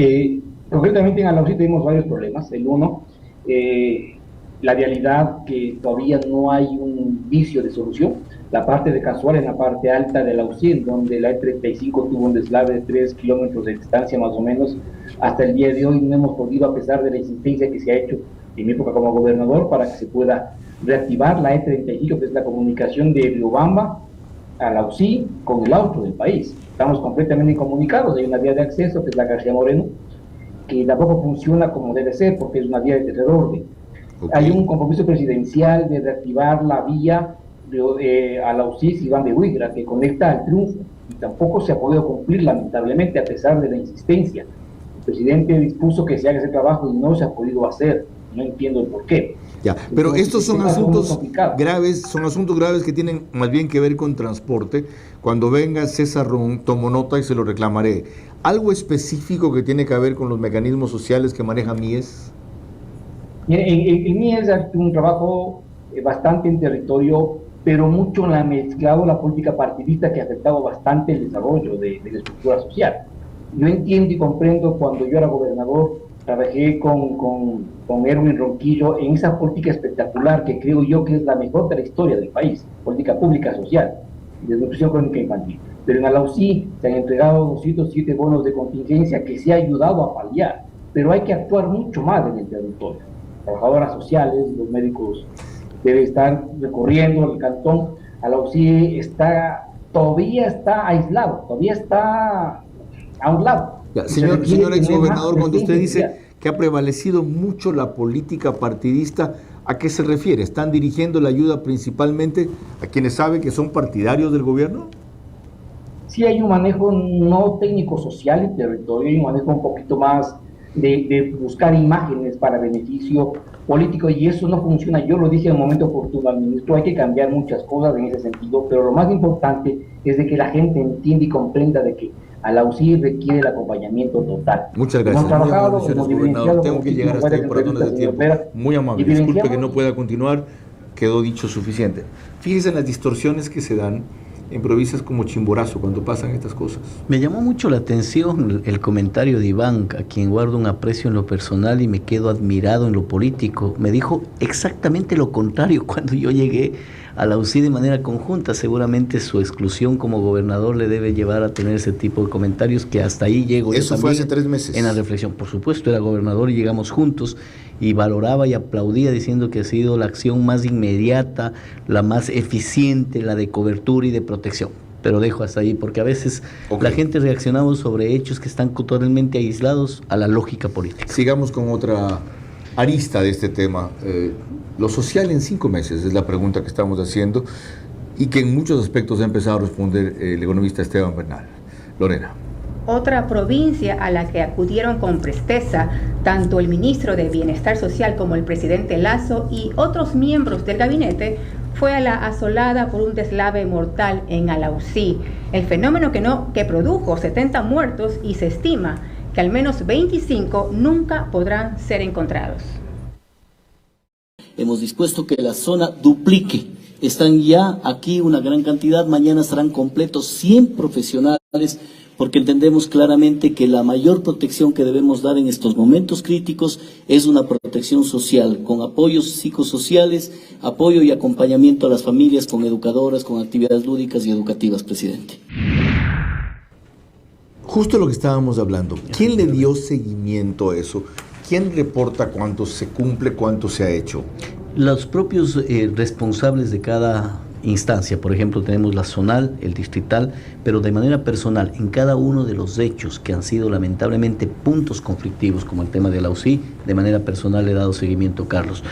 concretamente en Alausí tenemos varios problemas. El uno, la realidad que todavía no hay un vicio de solución. La parte de Casual en la parte alta de Alausí, en donde la E35 tuvo un deslave de 3 kilómetros de distancia más o menos. Hasta el día de hoy no hemos podido, a pesar de la insistencia que se ha hecho en mi época como gobernador, para que se pueda reactivar la E35, que es la comunicación de Riobamba a Alausí con el auto del país. Estamos completamente incomunicados. Hay una vía de acceso, que es la García Moreno, que tampoco funciona como debe ser, porque es una vía de tercer orden. Hay un compromiso presidencial de reactivar la vía de Alausí Iván de Huigra, que conecta al Triunfo, y tampoco se ha podido cumplir, lamentablemente, a pesar de la insistencia. El presidente dispuso que se haga ese trabajo y no se ha podido hacer. No entiendo el por qué. Ya, pero entonces, estos son asuntos graves que tienen más bien que ver con transporte. Cuando venga César Ron, tomo nota y se lo reclamaré. ¿Algo específico que tiene que ver con los mecanismos sociales que maneja MIES? En MIES ha hecho un trabajo bastante en territorio, pero mucho la ha mezclado la política partidista, que ha afectado bastante el desarrollo de la estructura social. Yo entiendo y comprendo, cuando yo era gobernador, trabajé con Erwin Ronquillo en esa política espectacular que creo yo que es la mejor de la historia del país, política pública social, de nutrición crónica infantil. Pero en Alausí se han entregado 207 bonos de contingencia que se ha ayudado a paliar, pero hay que actuar mucho más en el territorio. Trabajadoras sociales, los médicos deben estar recorriendo el cantón. Alausí todavía está aislado, todavía está a un lado. Ya, señor exgobernador, cuando usted dice que ha prevalecido mucho la política partidista, ¿a qué se refiere? ¿Están dirigiendo la ayuda principalmente a quienes saben que son partidarios del gobierno? Sí, hay un manejo no técnico social y territorio, hay un manejo un poquito más de buscar imágenes para beneficio político, y eso no funciona. Yo lo dije en el momento oportuno al ministro, hay que cambiar muchas cosas en ese sentido, pero lo más importante es de que la gente entienda y comprenda de que Alausí requiere el acompañamiento total. Muchas gracias. Tengo que llegar hasta ahí por razones de tiempo. Muy amable. Disculpe que no pueda continuar. Quedó dicho suficiente. Fíjese en las distorsiones que se dan en provincias como Chimborazo cuando pasan estas cosas. Me llamó mucho la atención el comentario de Iván, a quien guardo un aprecio en lo personal y me quedo admirado en lo político. Me dijo exactamente lo contrario cuando yo llegué a Alausí de manera conjunta. Seguramente su exclusión como gobernador le debe llevar a tener ese tipo de comentarios, que hasta ahí llego. Eso fue hace 3 meses. En la reflexión, por supuesto, era gobernador y llegamos juntos, y valoraba y aplaudía diciendo que ha sido la acción más inmediata, la más eficiente, la de cobertura y de protección. Pero dejo hasta ahí, porque a veces la gente reaccionamos sobre hechos que están totalmente aislados a la lógica política. Sigamos con otra arista de este tema. Lo social en 5 meses es la pregunta que estamos haciendo y que en muchos aspectos ha empezado a responder el economista Esteban Bernal. Lorena. Otra provincia a la que acudieron con presteza tanto el ministro de Bienestar Social como el presidente Lasso y otros miembros del gabinete fue a la asolada por un deslave mortal en Alausí. El fenómeno que produjo 70 muertos, y se estima que al menos 25 nunca podrán ser encontrados. Hemos dispuesto que la zona duplique. Están ya aquí una gran cantidad, mañana estarán completos 100 profesionales, porque entendemos claramente que la mayor protección que debemos dar en estos momentos críticos es una protección social, con apoyos psicosociales, apoyo y acompañamiento a las familias, con educadoras, con actividades lúdicas y educativas, presidente. Justo lo que estábamos hablando. ¿Quién le dio seguimiento a eso? ¿Quién reporta cuánto se cumple, cuánto se ha hecho? Los propios responsables de cada instancia, por ejemplo, tenemos la zonal, el distrital, pero de manera personal, en cada uno de los hechos que han sido lamentablemente puntos conflictivos, como el tema de la UCI, de manera personal le he dado seguimiento, Carlos.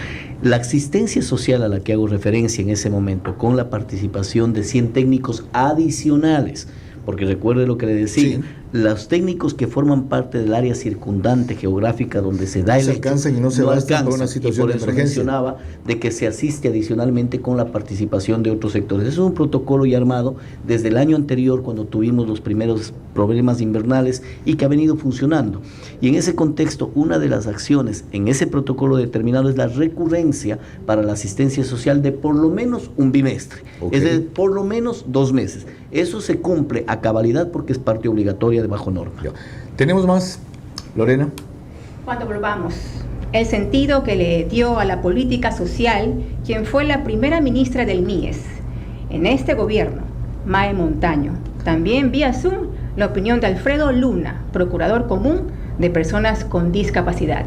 La asistencia social a la que hago referencia en ese momento, con la participación de 100 técnicos adicionales, porque recuerde lo que le decía, sí, los técnicos que forman parte del área circundante geográfica donde se da el hecho, alcanzan y no se bastan para una situación de emergencia. Mencionaba de que se asiste adicionalmente con la participación de otros sectores. Eso es un protocolo ya armado desde el año anterior, cuando tuvimos los primeros problemas invernales, y que ha venido funcionando. Y en ese contexto, una de las acciones en ese protocolo determinado es la recurrencia para la asistencia social de por lo menos un bimestre, es de por lo menos 2 meses. Eso se cumple a cabalidad porque es parte obligatoria de bajo norma. ¿Tenemos más, Lorena? Cuando volvamos, el sentido que le dio a la política social quien fue la primera ministra del MIES en este gobierno, Mae Montaño. También vía Zoom la opinión de Alfredo Luna, procurador común de personas con discapacidad.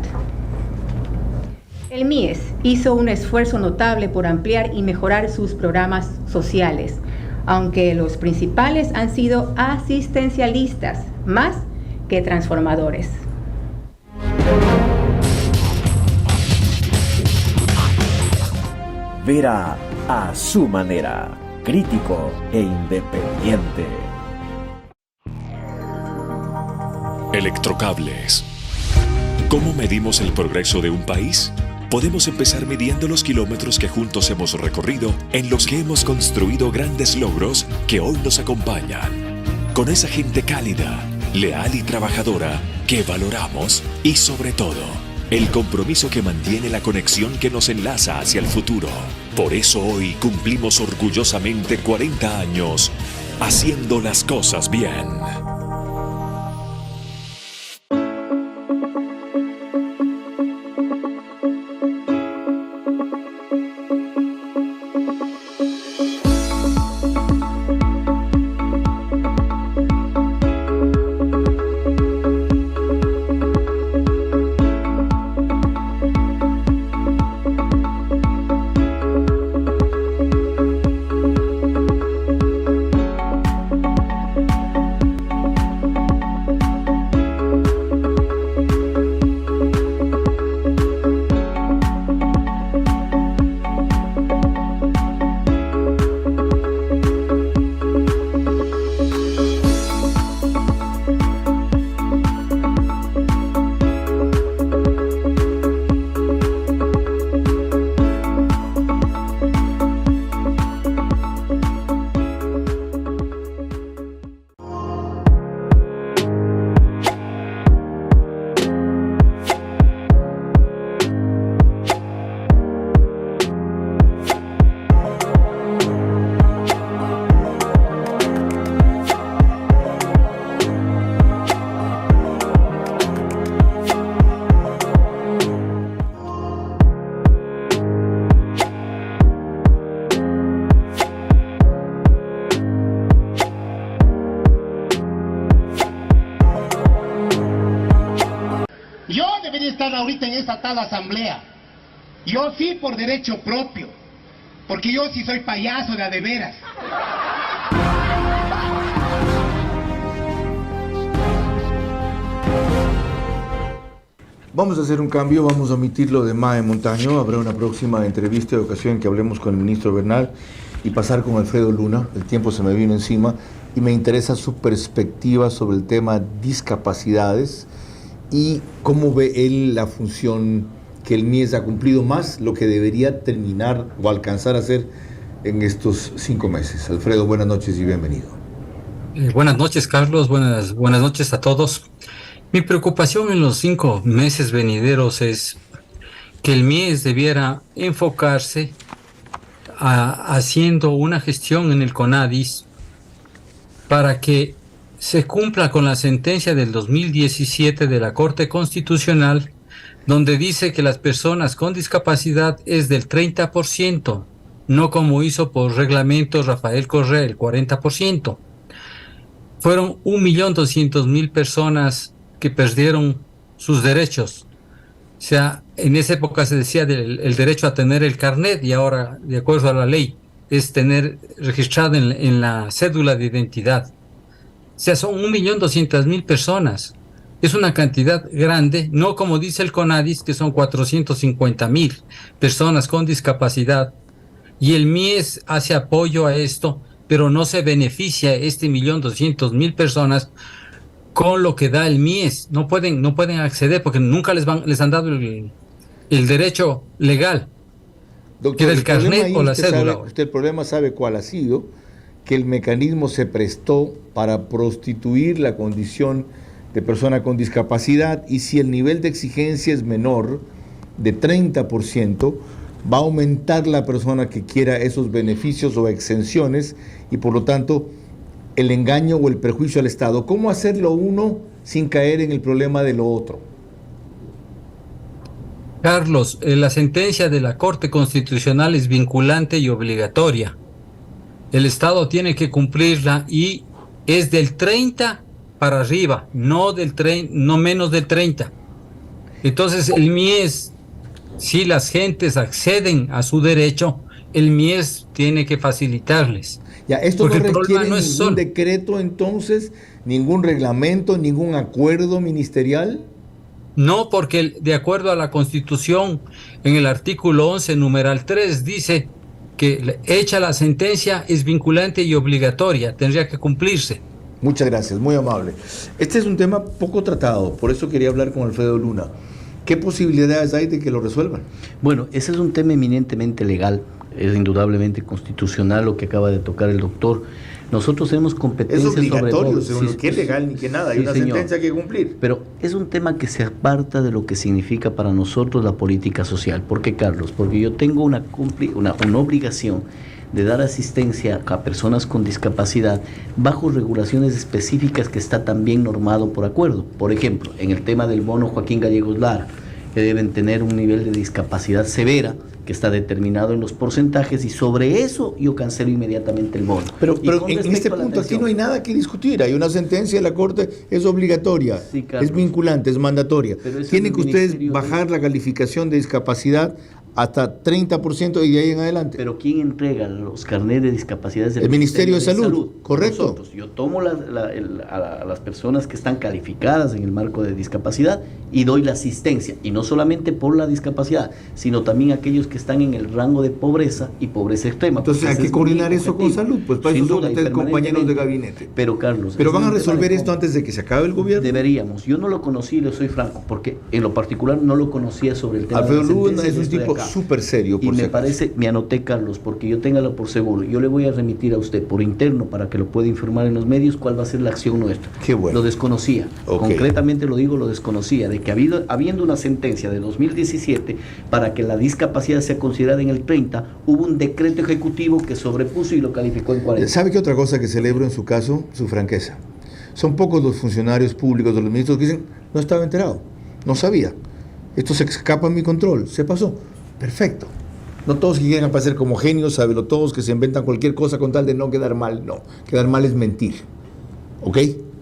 El MIES hizo un esfuerzo notable por ampliar y mejorar sus programas sociales, aunque los principales han sido asistencialistas más que transformadores. Vera a su manera, crítico e independiente. Electrocables. ¿Cómo medimos el progreso de un país? Podemos empezar midiendo los kilómetros que juntos hemos recorrido, en los que hemos construido grandes logros que hoy nos acompañan. Con esa gente cálida, leal y trabajadora que valoramos, y sobre todo, el compromiso que mantiene la conexión que nos enlaza hacia el futuro. Por eso hoy cumplimos orgullosamente 40 años haciendo las cosas bien. Ahorita en esta tal asamblea, yo sí por derecho propio, porque yo sí soy payaso de a de veras. Vamos a hacer un cambio, vamos a omitir lo de Mae Montaño, habrá una próxima entrevista de ocasión en que hablemos con el ministro Bernal y pasar con Alfredo Luna. El tiempo se me vino encima y me interesa su perspectiva sobre el tema discapacidades y cómo ve él la función que el MIES ha cumplido, más lo que debería terminar o alcanzar a hacer en estos 5 meses. Alfredo, buenas noches y bienvenido. Buenas noches, Carlos, buenas noches a todos. Mi preocupación en los 5 meses venideros es que el MIES debiera enfocarse haciendo una gestión en el CONADIS para que se cumpla con la sentencia del 2017 de la Corte Constitucional, donde dice que las personas con discapacidad es del 30%, no como hizo por reglamento Rafael Correa, el 40%. fueron 1.200.000 personas que perdieron sus derechos. O sea, en esa época se decía el derecho a tener el carnet, y ahora, de acuerdo a la ley, es tener registrado en la cédula de identidad. O sea, son 1.200.000 personas. Es una cantidad grande, no como dice el CONADIS, que son 450.000 personas con discapacidad. Y el MIES hace apoyo a esto, pero no se beneficia este 1.200.000 personas con lo que da el MIES. No pueden acceder porque nunca les han dado el derecho legal. Doctor, que del carnet o la cédula. Usted el problema sabe cuál ha sido, que el mecanismo se prestó para prostituir la condición de persona con discapacidad, y si el nivel de exigencia es menor de 30%, va a aumentar la persona que quiera esos beneficios o exenciones, y por lo tanto el engaño o el perjuicio al Estado. ¿Cómo hacerlo uno sin caer en el problema de lo otro? Carlos, la sentencia de la Corte Constitucional es vinculante y obligatoria. El Estado tiene que cumplirla y es del 30 para arriba, no menos del 30. Entonces el MIES, si las gentes acceden a su derecho, el MIES tiene que facilitarles. Ya, esto no requiere ningún decreto entonces, ningún reglamento, ningún acuerdo ministerial. No, porque de acuerdo a la Constitución, en el artículo 11, numeral 3, dice que hecha la sentencia es vinculante y obligatoria, tendría que cumplirse. Muchas gracias, muy amable. Este es un tema poco tratado, por eso quería hablar con Alfredo Luna. ¿Qué posibilidades hay de que lo resuelvan? Bueno, ese es un tema eminentemente legal, es indudablemente constitucional lo que acaba de tocar el doctor. Nosotros tenemos competencia sobre todo. Es obligatorio, según que es legal ni que nada, hay una sentencia que cumplir. Pero es un tema que se aparta de lo que significa para nosotros la política social. ¿Por qué, Carlos? Porque yo tengo una obligación de dar asistencia a personas con discapacidad bajo regulaciones específicas que está también normado por acuerdo. Por ejemplo, en el tema del bono Joaquín Gallegos Lara, que deben tener un nivel de discapacidad severa, que está determinado en los porcentajes, y sobre eso yo cancelo inmediatamente el bono. Pero en este punto aquí no hay nada que discutir, hay una sentencia de la Corte, es obligatoria, sí, es vinculante, es mandatoria. Tienen que ustedes bajar la calificación de discapacidad hasta 30% y de ahí en adelante. Pero ¿quién entrega los carnets de discapacidades? El Ministerio de Salud, correcto. Nosotros. Yo tomo a las personas que están calificadas en el marco de discapacidad y doy la asistencia, y no solamente por la discapacidad, sino también aquellos que están en el rango de pobreza y pobreza extrema. Entonces hay que coordinar eso con salud, pues para eso son ustedes compañeros de gabinete. Pero Carlos, ¿pero van a resolver esto antes de que se acabe el gobierno? Deberíamos. Yo no lo conocí, le soy franco, porque en lo particular no lo conocía sobre el tema. Alfredo Luna es un tipo súper serio, por y me parece, me anoté, Carlos, porque yo téngalo por seguro. Yo le voy a remitir a usted por interno para que lo pueda informar en los medios cuál va a ser la acción nuestra. Qué bueno. Lo desconocía, concretamente lo digo, lo desconocía, de que habiendo una sentencia de 2017 para que la discapacidad sea considerada en el 30, hubo un decreto ejecutivo que sobrepuso y lo calificó en 40. ¿Sabe qué otra cosa que celebro en su caso? Su franqueza. Son pocos los funcionarios públicos, los ministros que dicen, no estaba enterado, no sabía, esto se escapa a mi control, se pasó. Perfecto. No todos que llegan a parecer como genios, sábelo todos, que se inventan cualquier cosa con tal de no quedar mal. No, quedar mal es mentir. ¿Ok?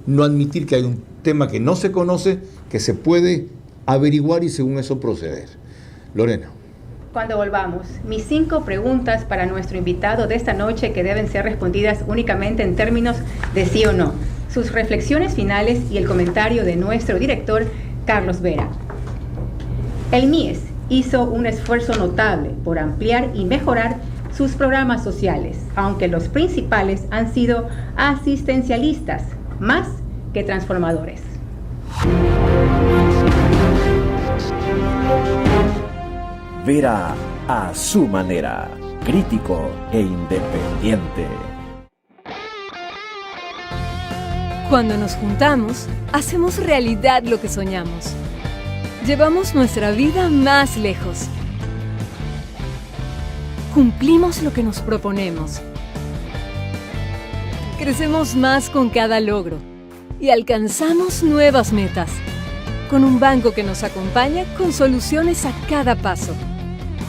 No admitir que hay un tema que no se conoce, que se puede averiguar y según eso proceder. Lorena. Cuando volvamos, mis 5 preguntas para nuestro invitado de esta noche que deben ser respondidas únicamente en términos de sí o no. Sus reflexiones finales y el comentario de nuestro director, Carlos Vera. El MIES hizo un esfuerzo notable por ampliar y mejorar sus programas sociales, aunque los principales han sido asistencialistas, más que transformadores. Vera a su manera, crítico e independiente. Cuando nos juntamos, hacemos realidad lo que soñamos. Llevamos nuestra vida más lejos. Cumplimos lo que nos proponemos. Crecemos más con cada logro y alcanzamos nuevas metas. Con un banco que nos acompaña con soluciones a cada paso.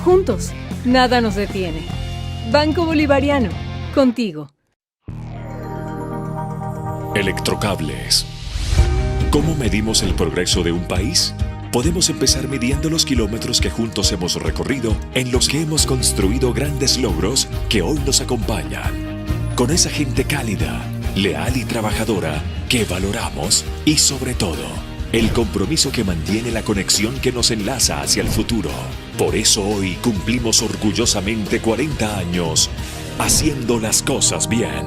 Juntos, nada nos detiene. Banco Bolivariano, contigo. Electrocables. ¿Cómo medimos el progreso de un país? Podemos empezar midiendo los kilómetros que juntos hemos recorrido, en los que hemos construido grandes logros que hoy nos acompañan. Con esa gente cálida, leal y trabajadora que valoramos y, sobre todo, el compromiso que mantiene la conexión que nos enlaza hacia el futuro. Por eso hoy cumplimos orgullosamente 40 años haciendo las cosas bien.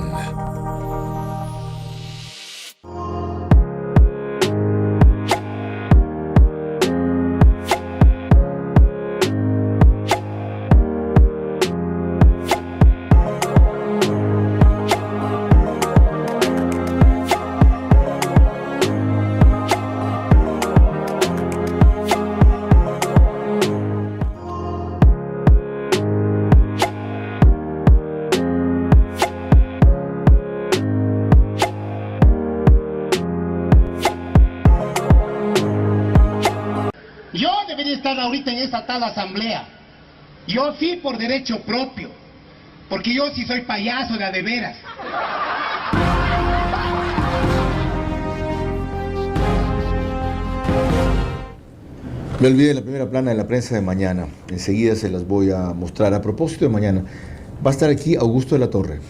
Ahorita en esa tal asamblea. Yo sí por derecho propio, porque yo sí soy payaso de a de veras. Me olvidé la primera plana de la prensa de mañana. Enseguida se las voy a mostrar. A propósito de mañana, va a estar aquí Augusto de la Torre,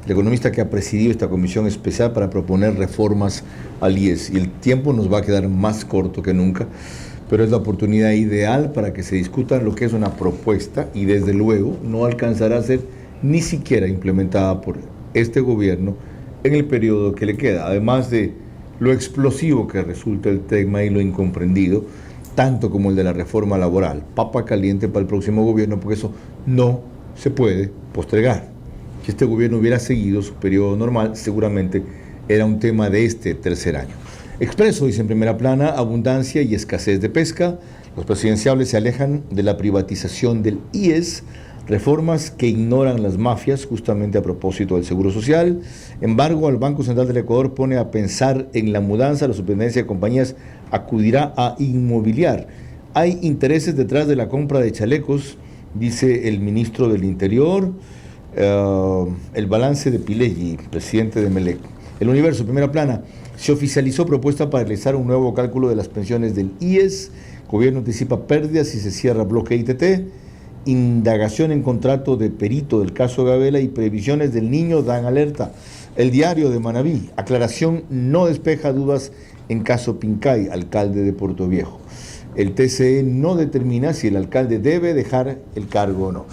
el economista que ha presidido esta comisión especial para proponer reformas al IES. Y el tiempo nos va a quedar más corto que nunca, pero es la oportunidad ideal para que se discuta lo que es una propuesta y desde luego no alcanzará a ser ni siquiera implementada por este gobierno en el periodo que le queda. Además de lo explosivo que resulta el tema y lo incomprendido, tanto como el de la reforma laboral, papa caliente para el próximo gobierno, porque eso no se puede postergar. Si este gobierno hubiera seguido su periodo normal, seguramente era un tema de este tercer año. Expreso dice en primera plana: abundancia y escasez de pesca. Los presidenciables se alejan de la privatización del IES. Reformas que ignoran las mafias, justamente a propósito del Seguro Social. Embargo al Banco Central del Ecuador pone a pensar en la mudanza. La superintendencia de compañías acudirá a inmobiliar. Hay intereses detrás de la compra de chalecos, dice el ministro del Interior. El balance de Pileggi, presidente de Melec. El Universo, primera plana: se oficializó propuesta para realizar un nuevo cálculo de las pensiones del IES. Gobierno anticipa pérdidas y se cierra bloque ITT. Indagación en contrato de perito del caso Gabela y previsiones del Niño dan alerta. El Diario de Manabí: aclaración no despeja dudas en caso Pincay, alcalde de Puerto Viejo. El TCE no determina si el alcalde debe dejar el cargo o no.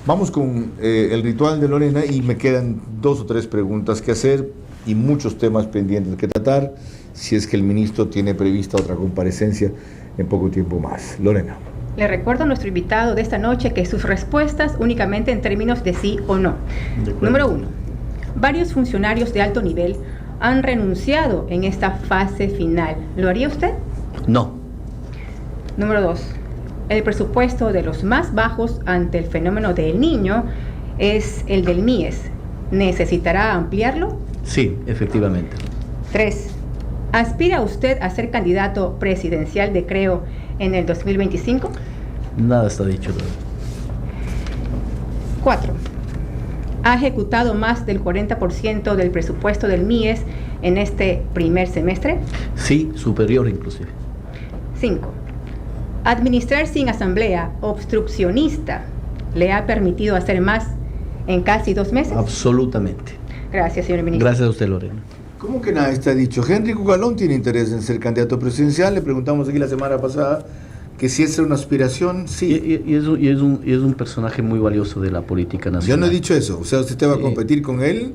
Vamos con el ritual de Lorena y me quedan 2 o 3 preguntas que hacer y muchos temas pendientes que tratar, si es que el ministro tiene prevista otra comparecencia en poco tiempo más. Lorena. Le recuerdo a nuestro invitado de esta noche que sus respuestas únicamente en términos de sí o no. Número 1. Varios funcionarios de alto nivel han renunciado en esta fase final. ¿Lo haría usted? No. Número 2. El presupuesto de los más bajos ante el fenómeno del Niño es el del MIES. ¿Necesitará ampliarlo? Sí, efectivamente. 3. ¿Aspira usted a ser candidato presidencial de Creo en el 2025? Nada está dicho. 4. ¿Ha ejecutado más del 40% del presupuesto del MIES en este primer semestre? Sí, superior inclusive. 5. ¿Administrar sin asamblea obstruccionista le ha permitido hacer más en casi 2 meses? Absolutamente. Gracias, señor ministro. Gracias a usted, Lorena. ¿Cómo que nada está dicho? Henry Cucalón tiene interés en ser candidato presidencial. Le preguntamos aquí la semana pasada que si esa es una aspiración, sí. Y es un personaje muy valioso de la política nacional. Yo no he dicho eso. O sea, ¿usted va a competir con él?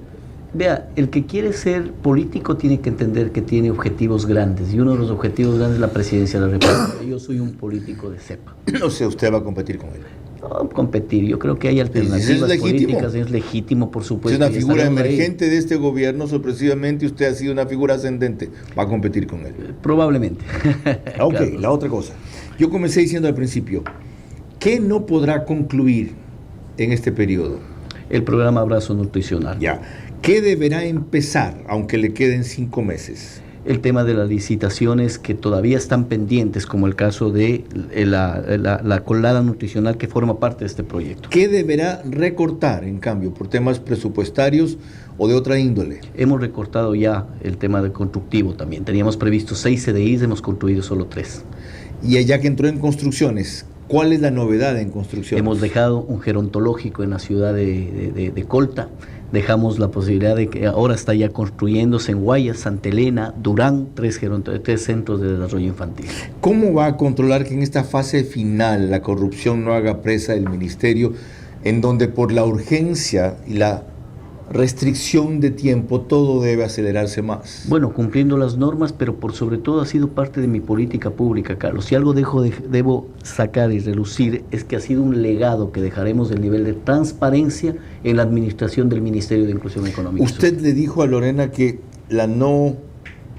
Vea, el que quiere ser político tiene que entender que tiene objetivos grandes. Y uno de los objetivos grandes es la presidencia de la República. Yo soy un político de cepa. O sea, ¿usted va a competir con él? No, competir. Yo creo que hay alternativas políticas. Es legítimo, por supuesto. Es una figura emergente de este gobierno. Sorpresivamente, usted ha sido una figura ascendente. ¿Va a competir con él? Probablemente. Ok, Carlos. La otra cosa. Yo comencé diciendo al principio, ¿qué no podrá concluir en este periodo? El programa Abrazo Nutricional. Ya. ¿Qué deberá empezar, aunque le queden 5 meses? el tema de las licitaciones que todavía están pendientes, como el caso de la colada nutricional que forma parte de este proyecto. ¿Qué deberá recortar, en cambio, por temas presupuestarios o de otra índole? Hemos recortado ya el tema del constructivo también. Teníamos previsto 6 CDIs, hemos construido solo 3. Y allá que entró en construcciones, ¿cuál es la novedad en construcciones? Hemos dejado un gerontológico en la ciudad de Colta. Dejamos la posibilidad de que ahora está ya construyéndose en Guayas, Santa Elena, Durán, 3 centros de desarrollo infantil. ¿Cómo va a controlar que en esta fase final la corrupción no haga presa del ministerio, en donde por la urgencia y la restricción de tiempo todo debe acelerarse más? Bueno, cumpliendo las normas, pero por sobre todo ha sido parte de mi política pública, Carlos. Si algo debo sacar y relucir es que ha sido un legado que dejaremos del nivel de transparencia en la administración del Ministerio de Inclusión Económica. Usted le dijo a Lorena que la no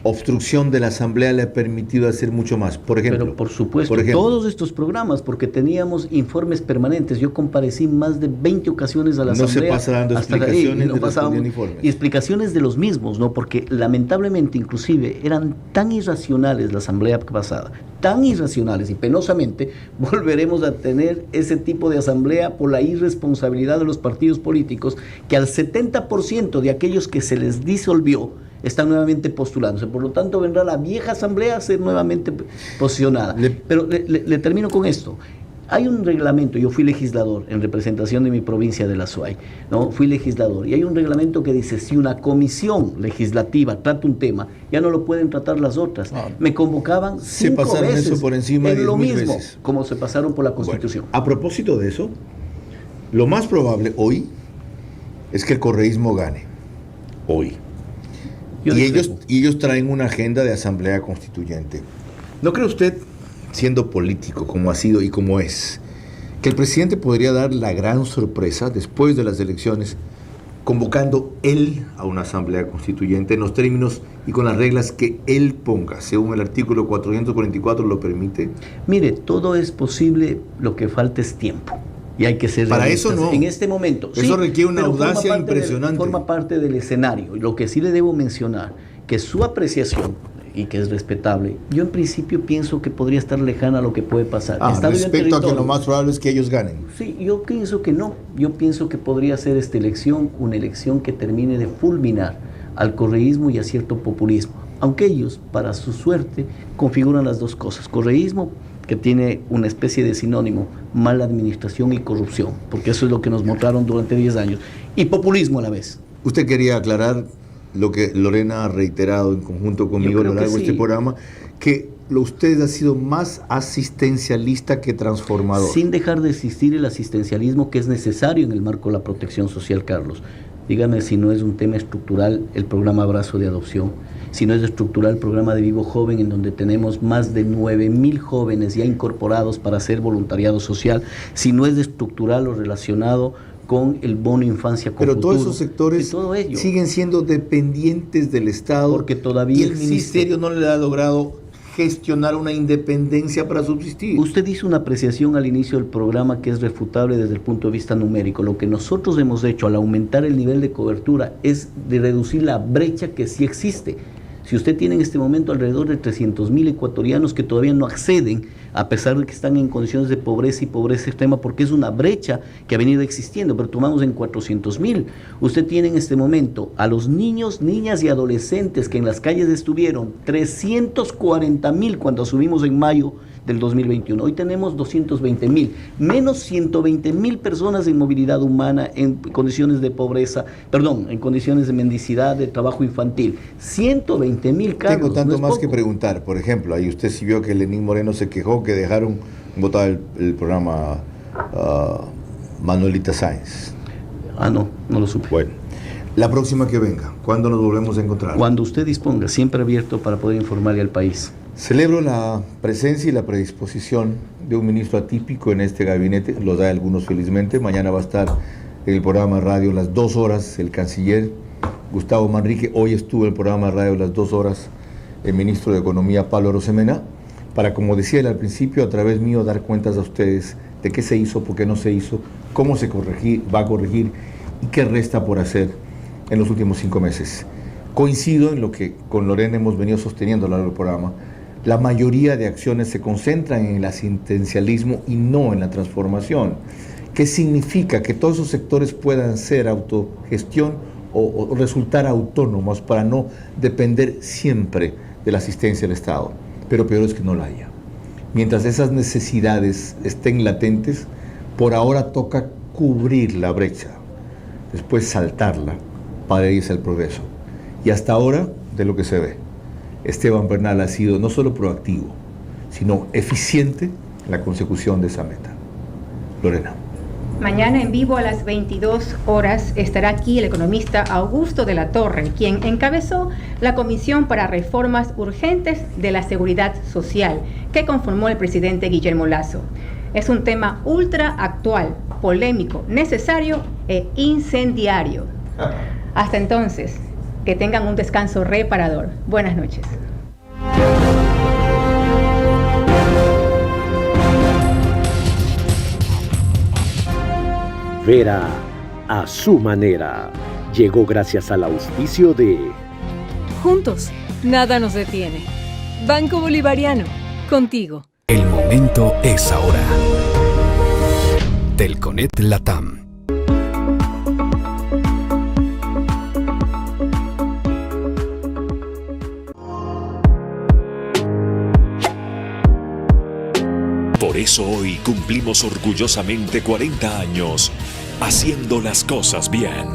obstrucción de la Asamblea le ha permitido hacer mucho más, por ejemplo. Pero por supuesto, todos estos programas, porque teníamos informes permanentes. Yo comparecí más de 20 ocasiones a la Asamblea. No se pasa dando explicaciones de los informes. Y explicaciones de los mismos, ¿no? Porque lamentablemente, inclusive, eran tan irracionales la Asamblea pasada, tan irracionales, y penosamente volveremos a tener ese tipo de Asamblea por la irresponsabilidad de los partidos políticos, que al 70% de aquellos que se les disolvió están nuevamente postulándose. Por lo tanto, vendrá la vieja Asamblea a ser nuevamente posicionada. Pero le termino con esto. Hay un reglamento, yo fui legislador en representación de mi provincia de la SUAY, ¿no? Fui legislador, y hay un reglamento que dice, si una comisión legislativa trata un tema, ya no lo pueden tratar las otras. Me convocaban 5 veces eso por encima en de lo mismo, veces, como se pasaron por la Constitución. Bueno, a propósito de eso, lo más probable hoy es que el correísmo gane. Hoy. Y ellos traen una agenda de asamblea constituyente. ¿No cree usted, siendo político como ha sido y como es, que el presidente podría dar la gran sorpresa después de las elecciones, convocando él a una asamblea constituyente en los términos y con las reglas que él ponga, según el artículo 444 lo permite? Mire, todo es posible, lo que falta es tiempo. Y hay que ser para realistas. eso no. En este momento. Eso sí, requiere una audacia impresionante. Forma parte del escenario. Lo que sí le debo mencionar, que su apreciación, y que es respetable, yo en principio pienso que podría estar lejana a lo que puede pasar. Respecto a que lo más probable es que ellos ganen. Sí, yo pienso que no. Yo pienso que podría ser esta elección una elección que termine de fulminar al correísmo y a cierto populismo. Aunque ellos, para su suerte, configuran las dos cosas. Correísmo, que tiene una especie de sinónimo, mala administración y corrupción, porque eso es lo que nos mostraron durante 10 años, y populismo a la vez. Usted quería aclarar lo que Lorena ha reiterado en conjunto conmigo a lo largo de este programa, que usted ha sido más asistencialista que transformador. Sin dejar de existir el asistencialismo que es necesario en el marco de la protección social, Carlos. Dígame si no es un tema estructural el programa Abrazo de Adopción, si no es estructural el programa de Vivo Joven, en donde tenemos más de 9,000 jóvenes ya incorporados para hacer voluntariado social, si no es estructural lo relacionado con el bono infancia con Pero futuro. todos esos sectores siguen siendo dependientes del Estado, porque todavía y el ministerio no le ha logrado gestionar una independencia para subsistir. Usted hizo una apreciación al inicio del programa que es refutable desde el punto de vista numérico. Lo que nosotros hemos hecho al aumentar el nivel de cobertura es de reducir la brecha que sí existe. Si usted tiene en este momento alrededor de 300,000 ecuatorianos que todavía no acceden, a pesar de que están en condiciones de pobreza y pobreza extrema, porque es una brecha que ha venido existiendo, pero tomamos en 400,000. Usted tiene en este momento a los niños, niñas y adolescentes que en las calles estuvieron 340,000 cuando asumimos en mayo del 2021. Hoy tenemos 220,000, menos 120,000 personas en movilidad humana, en condiciones de pobreza, en condiciones de mendicidad, de trabajo infantil. 120,000 casos. Tengo tanto más que preguntar. Por ejemplo, ahí usted sí vio que Lenín Moreno se quejó que dejaron votar el programa Manuelita Sáenz. No lo supe. Bueno, la próxima que venga, ¿cuándo nos volvemos a encontrar? Cuando usted disponga, siempre abierto para poder informarle al país. Celebro la presencia y la predisposición de un ministro atípico en este gabinete, lo da algunos felizmente. Mañana va a estar en el programa radio las 2 horas el canciller Gustavo Manrique. Hoy estuvo en el programa radio las 2 horas el ministro de Economía Pablo Arosemena, para, como decía él al principio, a través mío dar cuentas a ustedes de qué se hizo, por qué no se hizo, cómo se va a corregir y qué resta por hacer en los últimos 5 meses. Coincido en lo que con Lorena hemos venido sosteniendo a lo largo del programa. La mayoría de acciones se concentran en el asistencialismo y no en la transformación. ¿Qué significa? Que todos esos sectores puedan ser autogestión o resultar autónomos para no depender siempre de la asistencia del Estado. Pero peor es que no la haya. Mientras esas necesidades estén latentes, por ahora toca cubrir la brecha, después saltarla para irse al progreso. Y hasta ahora, de lo que se ve, Esteban Bernal ha sido no solo proactivo, sino eficiente en la consecución de esa meta. Lorena. Mañana en vivo a las 22 horas estará aquí el economista Augusto de la Torre, quien encabezó la Comisión para Reformas Urgentes de la Seguridad Social que conformó el presidente Guillermo Lasso. Es un tema ultra actual, polémico, necesario e incendiario. Hasta entonces, que tengan un descanso reparador. Buenas noches. Vera a su manera llegó gracias al auspicio de Juntos, nada nos detiene. Banco Bolivariano, contigo. El momento es ahora. Telconet Latam. Por eso hoy cumplimos orgullosamente 40 años haciendo las cosas bien.